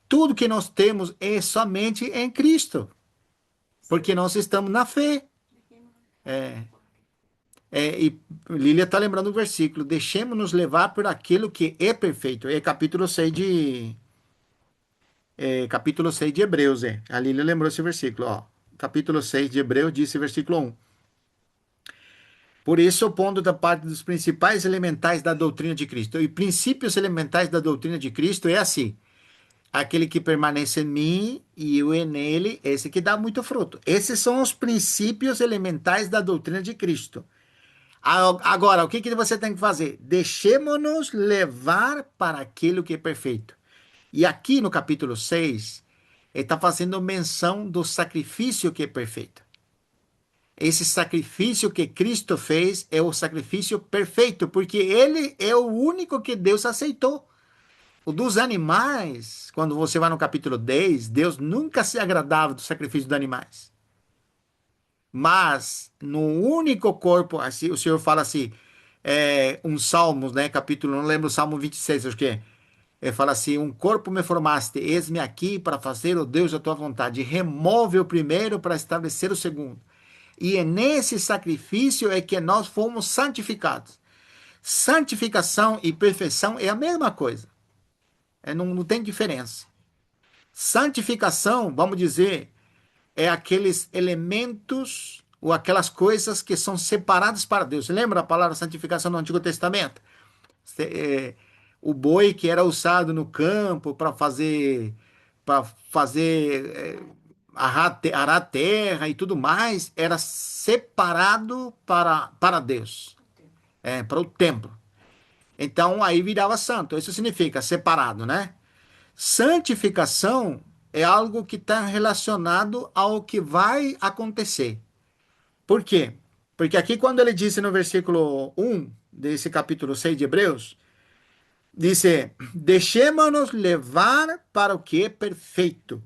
tudo que nós temos é somente em Cristo. Porque nós estamos na fé. E Lília está lembrando o versículo: deixemos-nos levar por aquilo que é perfeito. É capítulo 6 de Hebreus. A Lília lembrou esse versículo. Ó. Capítulo 6 de Hebreus disse versículo 1. Por isso, opondo da parte dos principais elementais da doutrina de Cristo. E princípios elementais da doutrina de Cristo é assim: aquele que permanece em mim e eu nele, esse que dá muito fruto. Esses são os princípios elementais da doutrina de Cristo. Agora, o que que você tem que fazer? Deixemos-nos levar para aquilo que é perfeito. E aqui no capítulo 6, ele está fazendo menção do sacrifício que é perfeito. Esse sacrifício que Cristo fez é o sacrifício perfeito, porque ele é o único que Deus aceitou. O dos animais, quando você vai no capítulo 10, Deus nunca se agradava do sacrifício dos animais. Mas no único corpo, assim, o Senhor fala assim, um Salmos, né, capítulo, não lembro o Salmo 26, acho que é. Ele fala assim: um corpo me formaste, eis-me aqui para fazer o Deus da tua vontade. Remove o primeiro para estabelecer o segundo. E é nesse sacrifício é que nós fomos santificados. Santificação e perfeição é a mesma coisa. Não tem diferença. Santificação, vamos dizer, é aqueles elementos ou aquelas coisas que são separadas para Deus. Lembra a palavra santificação no Antigo Testamento? É, o boi que era usado no campo para fazer arar a terra e tudo mais, era separado para Deus, para o templo. Então aí virava santo. Isso significa separado, né? Santificação é algo que está relacionado ao que vai acontecer. Por quê? Porque aqui, quando ele disse no versículo 1 desse capítulo 6 de Hebreus, disse: deixemos-nos levar para o que é perfeito,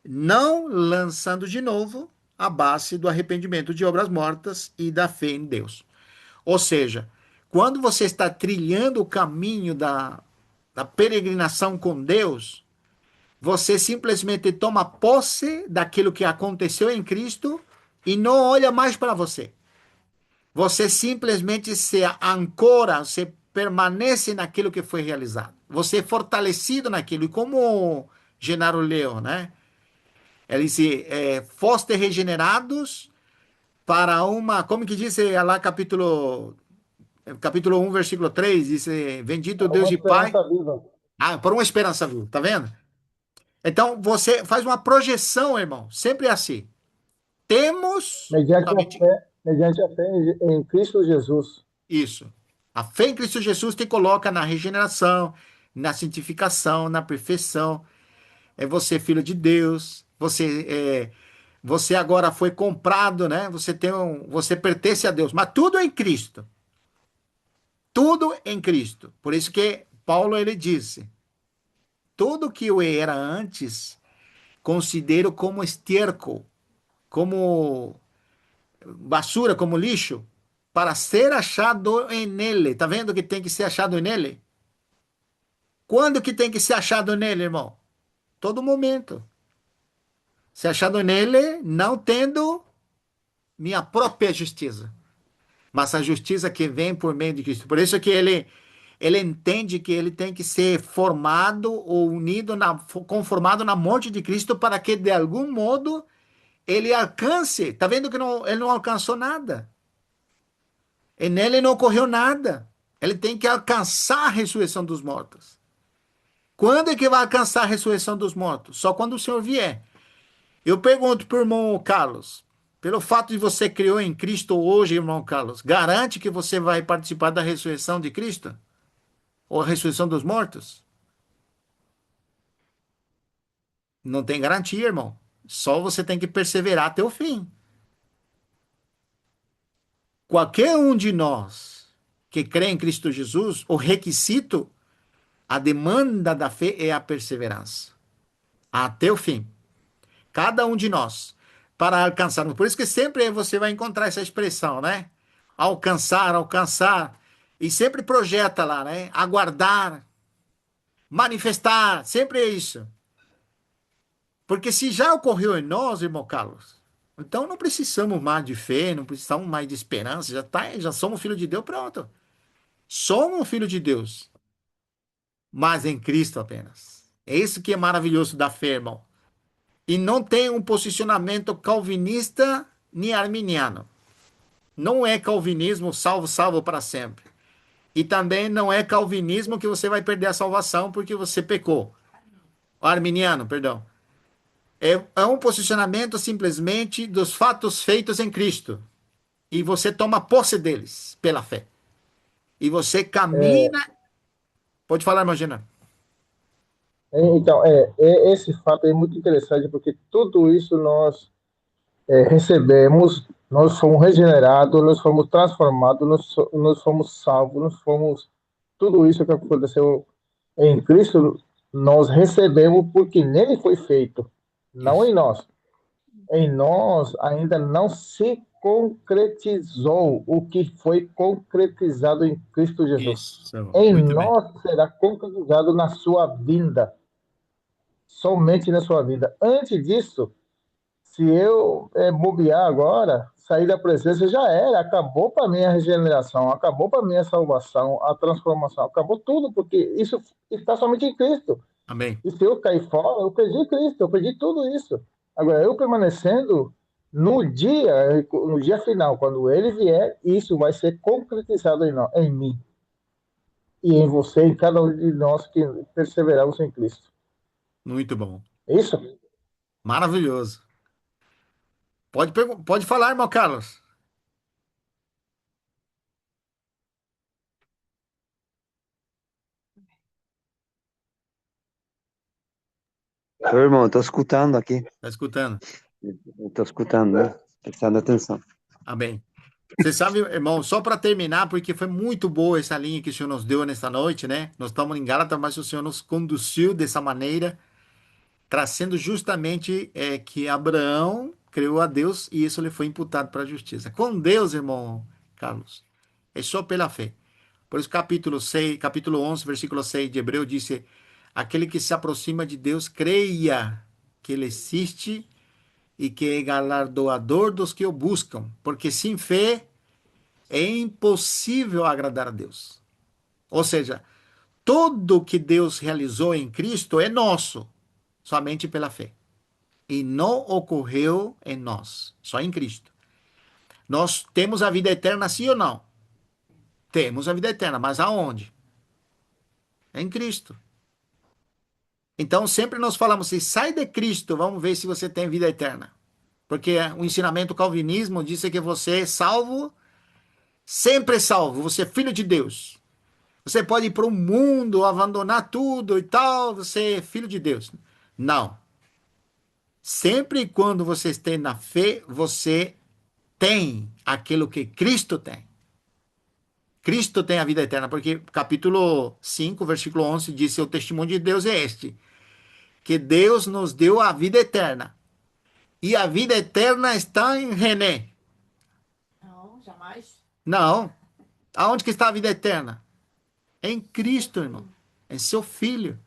não lançando de novo a base do arrependimento de obras mortas e da fé em Deus. Ou seja, quando você está trilhando o caminho da peregrinação com Deus, você simplesmente toma posse daquilo que aconteceu em Cristo e não olha mais para você. Você simplesmente se ancora, você permanece naquilo que foi realizado. Você é fortalecido naquilo. E como Genaro leu, né? Ele disse, foste regenerados para uma, como que diz lá capítulo 1, versículo 3, diz, bendito Para Deus uma e Pai, esperança viva. por uma esperança viva, tá vendo? Então, você faz uma projeção, irmão, sempre assim. Temos somente Mediante a fé em Cristo Jesus. isso. A fé em Cristo Jesus te coloca na regeneração, na santificação, na perfeição. É você filho de Deus. Você agora foi comprado, né? Você pertence a Deus, mas tudo em Cristo. Tudo em Cristo. Por isso que Paulo ele disse: tudo que eu era antes, considero como estiércol, como basura, como lixo, para ser achado em ele. Tá vendo que tem que ser achado nele? Quando que tem que ser achado nele, irmão? Todo momento. Ser achado nele, não tendo minha própria justiça, mas a justiça que vem por meio de Cristo. Por isso que ele entende que ele tem que ser formado ou unido, conformado na morte de Cristo para que, de algum modo, ele alcance. Tá vendo que ele não alcançou nada? E nele não ocorreu nada. Ele tem que alcançar a ressurreição dos mortos. Quando é que vai alcançar a ressurreição dos mortos? Só quando o Senhor vier. Eu pergunto para o irmão Carlos, pelo fato de você criou em Cristo hoje, irmão Carlos, garante que você vai participar da ressurreição de Cristo? Ou a ressurreição dos mortos? Não tem garantia, irmão. Só você tem que perseverar até o fim. Qualquer um de nós que crê em Cristo Jesus, o requisito, a demanda da fé é a perseverança. Até o fim. Cada um de nós. Para alcançarmos. Por isso que sempre você vai encontrar essa expressão, né? Alcançar, alcançar. E sempre projeta lá, né? Aguardar, manifestar. Sempre é isso. Porque se já ocorreu em nós, irmão Carlos, então não precisamos mais de fé, não precisamos mais de esperança, já somos filho de Deus, pronto. Somos filho de Deus, mas em Cristo apenas. É isso que é maravilhoso da fé, irmão. E não tem um posicionamento calvinista nem arminiano. Não é calvinismo salvo, salvo para sempre. E também não é calvinismo que você vai perder a salvação porque você pecou. Arminiano, perdão. É um posicionamento simplesmente dos fatos feitos em Cristo. E você toma posse deles pela fé. E você É, camina. Pode falar, imagina. então, esse fato é muito interessante porque tudo isso nós recebemos, nós fomos regenerados, nós fomos transformados, nós fomos salvos, nós fomos. Tudo isso que aconteceu em Cristo, nós recebemos porque nele foi feito, não Isso. em nós. Em nós ainda não se concretizou o que foi concretizado em Cristo Jesus. Isso. Em Muito bem. nós será concretizado na sua vinda, somente na sua vida. Antes disso, se eu bobear agora, sair da presença já era, acabou para mim a regeneração, acabou para mim a salvação, a transformação, acabou tudo, porque isso está somente em Cristo. Amém. E se eu cair fora, eu perdi Cristo, eu perdi tudo isso. Agora, eu permanecendo no dia final, quando ele vier, isso vai ser concretizado em mim e em você, em cada um de nós que perseveramos em Cristo. Muito bom. É isso? Maravilhoso. Pode falar, irmão Carlos. Ô, irmão, estou escutando aqui. Está escutando? Estou escutando, né? Prestando atenção. Amém. Você sabe, irmão, só para terminar, porque foi muito boa essa linha que o Senhor nos deu nesta noite, né? Nós estamos em Gálatas, mas o Senhor nos conduziu dessa maneira, trazendo justamente que Abraão creu a Deus e isso lhe foi imputado para a justiça. Com Deus, irmão Carlos, é só pela fé. Por isso, capítulo 6, capítulo 11, versículo 6 de Hebreu disse: aquele que se aproxima de Deus, creia que ele existe e que é galardoador dos que o buscam, porque sem fé é impossível agradar a Deus. Ou seja, tudo que Deus realizou em Cristo é nosso, somente pela fé. E não ocorreu em nós, só em Cristo. Nós temos a vida eterna, sim ou não? Temos a vida eterna, mas aonde? É em Cristo. Então, sempre nós falamos assim: sai de Cristo, vamos ver se você tem vida eterna. Porque o ensinamento calvinismo diz que você é salvo, sempre é salvo, você é filho de Deus. Você pode ir para o mundo, abandonar tudo e tal, você é filho de Deus. Não. Sempre e quando você esteja na fé, você tem aquilo que Cristo tem. Cristo tem a vida eterna, porque capítulo 5, versículo 11 diz: o testemunho de Deus é este, que Deus nos deu a vida eterna. E a vida eterna está em René. Não, jamais. Não. Aonde que está a vida eterna? Em Cristo, irmão. Em seu Filho.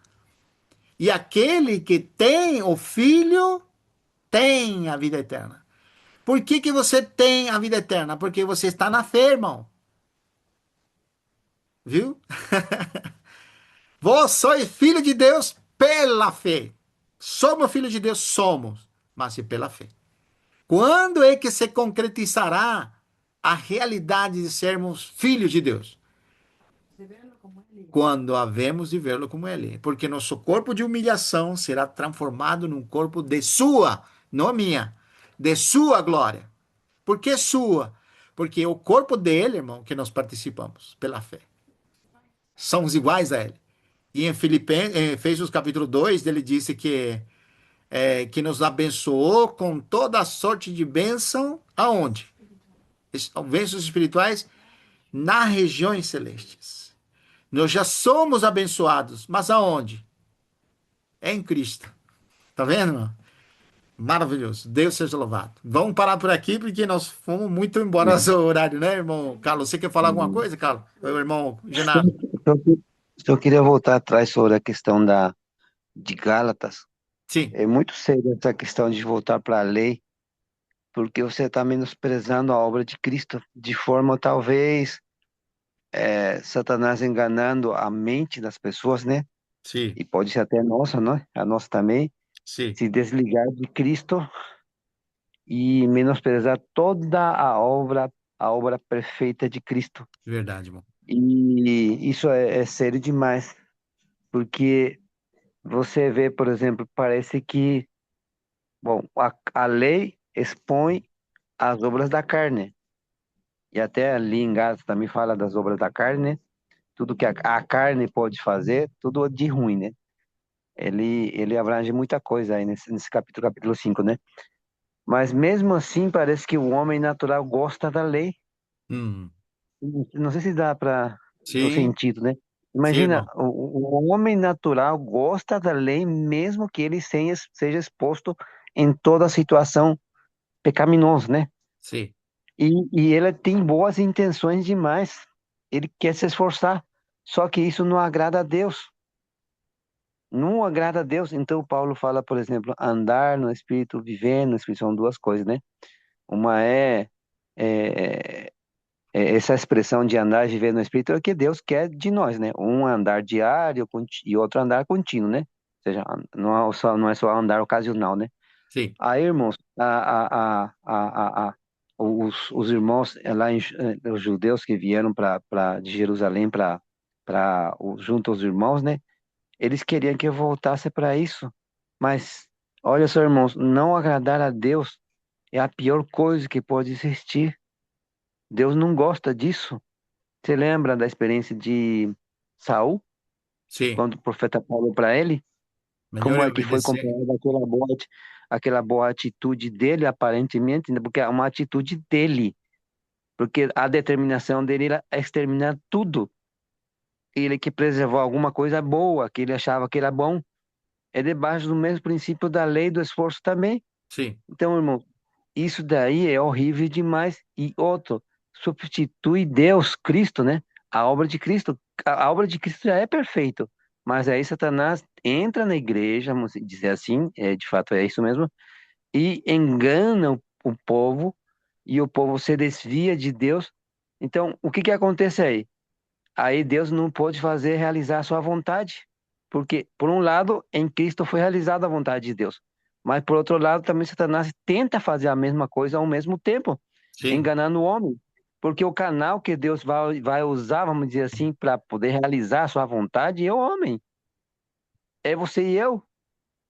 E aquele que tem o Filho tem a vida eterna. Por que que você tem a vida eterna? Porque você está na fé, irmão. Viu? Vós sois filho de Deus pela fé. Somos filhos de Deus? Somos, mas é pela fé. Quando é que se concretizará a realidade de sermos filhos de Deus? Quando havemos de vê-lo como Ele é. Porque nosso corpo de humilhação será transformado num corpo de sua, não minha, de sua glória. Por que sua? Porque é o corpo dele, irmão, que nós participamos pela fé. Somos iguais a ele. E em Filipenses, em Efésios capítulo 2, ele disse que nos abençoou com toda a sorte de bênção, aonde? Bênçãos espirituais nas regiões celestes. Nós já somos abençoados, mas aonde? É em Cristo. Tá vendo, irmão? Maravilhoso. Deus seja louvado. Vamos parar por aqui, porque nós fomos muito embora do horário, né, irmão Carlos? Você quer falar alguma coisa, Carlos? Meu irmão Genaro? Só queria voltar atrás sobre a questão de Gálatas. Sim, É muito sério essa questão de voltar para a lei, porque você está menosprezando a obra de Cristo, de forma talvez Satanás enganando a mente das pessoas, né? sim, E pode ser até a nossa, né? A nossa também, sim. se desligar de Cristo e menosprezar toda a obra perfeita de Cristo. Verdade, irmão. E isso é sério demais, porque você vê, por exemplo, parece que, bom, a lei expõe as obras da carne. E até ali em Gálatas também fala das obras da carne, né? Tudo que a carne pode fazer, tudo de ruim, né? Ele abrange muita coisa aí nesse capítulo 5, né? Mas mesmo assim, parece que o homem natural gosta da lei. Hum. Não sei se dá para o Sim, sentido, né? sim, Imagina, irmão. o homem natural gosta da lei, mesmo que ele seja exposto em toda situação pecaminosa, né? Sim, E ele tem boas intenções demais. Ele quer se esforçar. Só que isso não agrada a Deus. Não agrada a Deus. Então, Paulo fala, por exemplo, andar no Espírito, viver no Espírito, são duas coisas, né? Uma é, essa expressão de andar e viver no Espírito é o que Deus quer de nós, né? Um andar diário e outro andar contínuo, né? Ou seja, não é só andar ocasional, né? sim. Aí, irmãos, os irmãos lá, os judeus que vieram de Jerusalém junto aos irmãos, né? Eles queriam que eu voltasse para isso. Mas, olha só, irmãos, não agradar a Deus é a pior coisa que pode existir. Deus não gosta disso. Você lembra da experiência de Saul, Sim. quando o profeta falou para ele? Melhor Como é é que foi obedecer. comparada aquela boa atitude dele, aparentemente, né? Porque é uma atitude dele, porque a determinação dele era exterminar tudo. Ele que preservou alguma coisa boa, que ele achava que era bom, é debaixo do mesmo princípio da lei do esforço também. Sim, Então, irmão, isso daí é horrível demais. E outro, substitui Deus, Cristo, né? A obra de Cristo já é perfeita, mas aí Satanás entra na igreja, vamos dizer assim, de fato é isso mesmo, e engana o povo, e o povo se desvia de Deus. Então, o que que acontece aí? Aí Deus não pôde realizar a sua vontade, porque, por um lado, em Cristo foi realizada a vontade de Deus, mas, por outro lado, também Satanás tenta fazer a mesma coisa ao mesmo tempo, Sim, enganando o homem, porque o canal que Deus vai usar, vamos dizer assim, para poder realizar a sua vontade é o homem, é você e eu.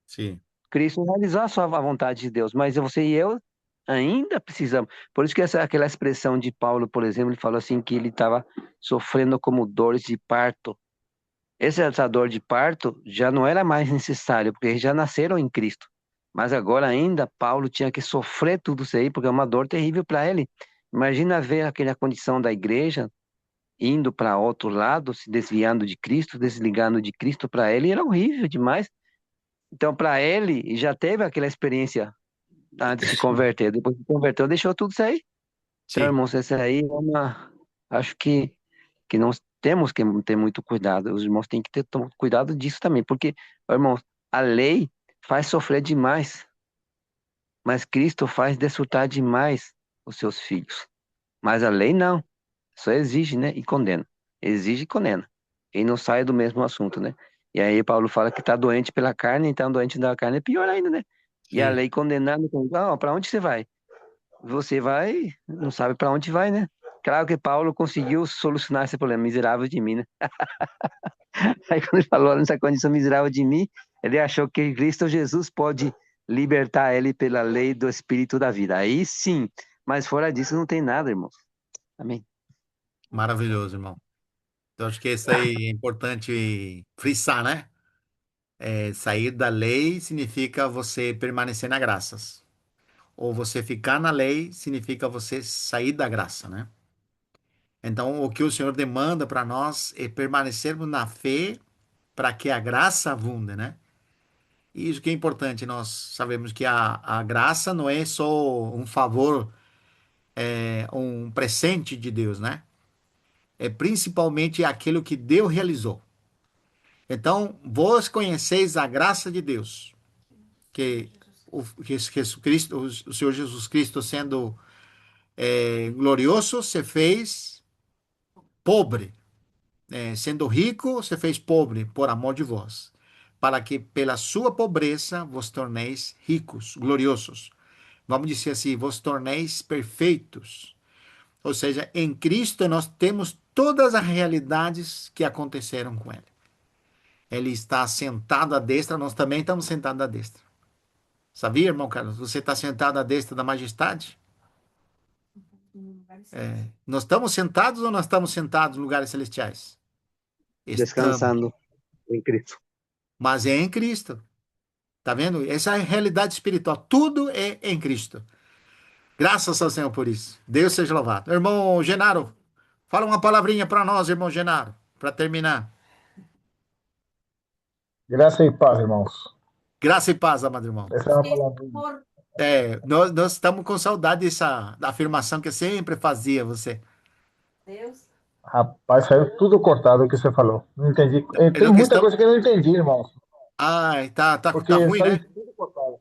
sim, Cristo realizou a sua vontade de Deus, mas você e eu ainda precisamos. Por isso que aquela expressão de Paulo, por exemplo, ele falou assim que ele estava sofrendo como dores de parto. Essa dor de parto já não era mais necessário, porque eles já nasceram em Cristo. Mas agora ainda Paulo tinha que sofrer tudo isso aí, porque é uma dor terrível para ele. Imagina ver aquela condição da igreja indo para outro lado, se desviando de Cristo, desligando de Cristo para ele, era horrível demais. Então, para ele, já teve aquela experiência antes de se converter. Depois de se converteu, deixou tudo isso aí. Então, sim. irmãos, essa aí é uma. Acho que nós temos que ter muito cuidado. Os irmãos têm que ter cuidado disso também, porque, ó, irmãos, a lei faz sofrer demais, mas Cristo faz desfrutar demais os seus filhos. Mas a lei não, só exige, né, e condena. Exige e condena. E não sai do mesmo assunto, né? E aí Paulo fala que está doente pela carne, então doente da carne é pior ainda, né? E a Sim. lei condenando, para onde você vai? Você vai, não sabe para onde vai, né? Claro que Paulo conseguiu solucionar esse problema, miserável de mim, né? Aí quando ele falou nessa condição miserável de mim, ele achou que Cristo Jesus pode libertar ele pela lei do Espírito da vida. Aí sim, mas fora disso não tem nada, irmãos. Amém. Maravilhoso, irmão. Então, acho que isso aí é importante frisar, né? Sair da lei significa você permanecer na graças. Ou você ficar na lei significa você sair da graça, né? Então, o que o Senhor demanda para nós é permanecermos na fé para que a graça abunde, né? E isso que é importante, nós sabemos que a graça não é só um favor, um presente de Deus, né? É principalmente aquilo que Deus realizou. Então, vós conheceis a graça de Deus, que que Jesus Cristo, o Senhor Jesus Cristo, sendo glorioso, se fez pobre, sendo rico, se fez pobre por amor de vós, para que pela sua pobreza vos torneis ricos, gloriosos. Vamos dizer assim, vos torneis perfeitos. Ou seja, em Cristo nós temos todas as realidades que aconteceram com ele. Ele está sentado à destra, nós também estamos sentados à destra. Sabia, irmão Carlos? Você está sentado à destra da majestade? Nós estamos sentados ou nós estamos sentados em lugares celestiais? Estamos. Descansando em Cristo. Mas é em Cristo. Tá vendo? Essa é a realidade espiritual. Tudo é em Cristo. Graças ao Senhor por isso. Deus seja louvado. Irmão Genaro, fala uma palavrinha para nós, irmão Genaro, para terminar. Graça e paz, irmãos. Graça e paz, amado irmão. Essa é uma palavra. Nós estamos com saudade dessa da afirmação que eu sempre fazia você. Deus. Rapaz, saiu tudo cortado o que você falou. Não entendi. É Tem do que muita estamos. coisa que eu não entendi, irmãos. Ai, tá Porque ruim, saiu né? tudo cortado.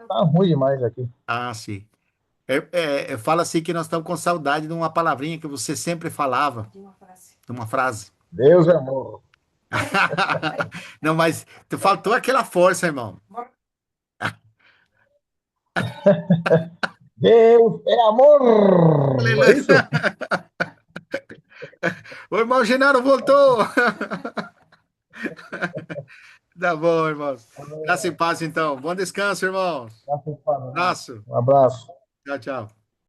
Tá ruim demais aqui. Ah, sim. Fala assim que nós estamos com saudade de uma palavrinha que você sempre falava, De uma frase. de uma frase. Deus é amor. Não, mas faltou aquela força, irmão. Deus é amor. É Aleluia. isso? O irmão Genaro voltou. Tá bom, irmãos. Graça e paz, então. Bom descanso, irmãos. Graça e paz, irmãos. Abraço. Um abraço. Tchau, tchau.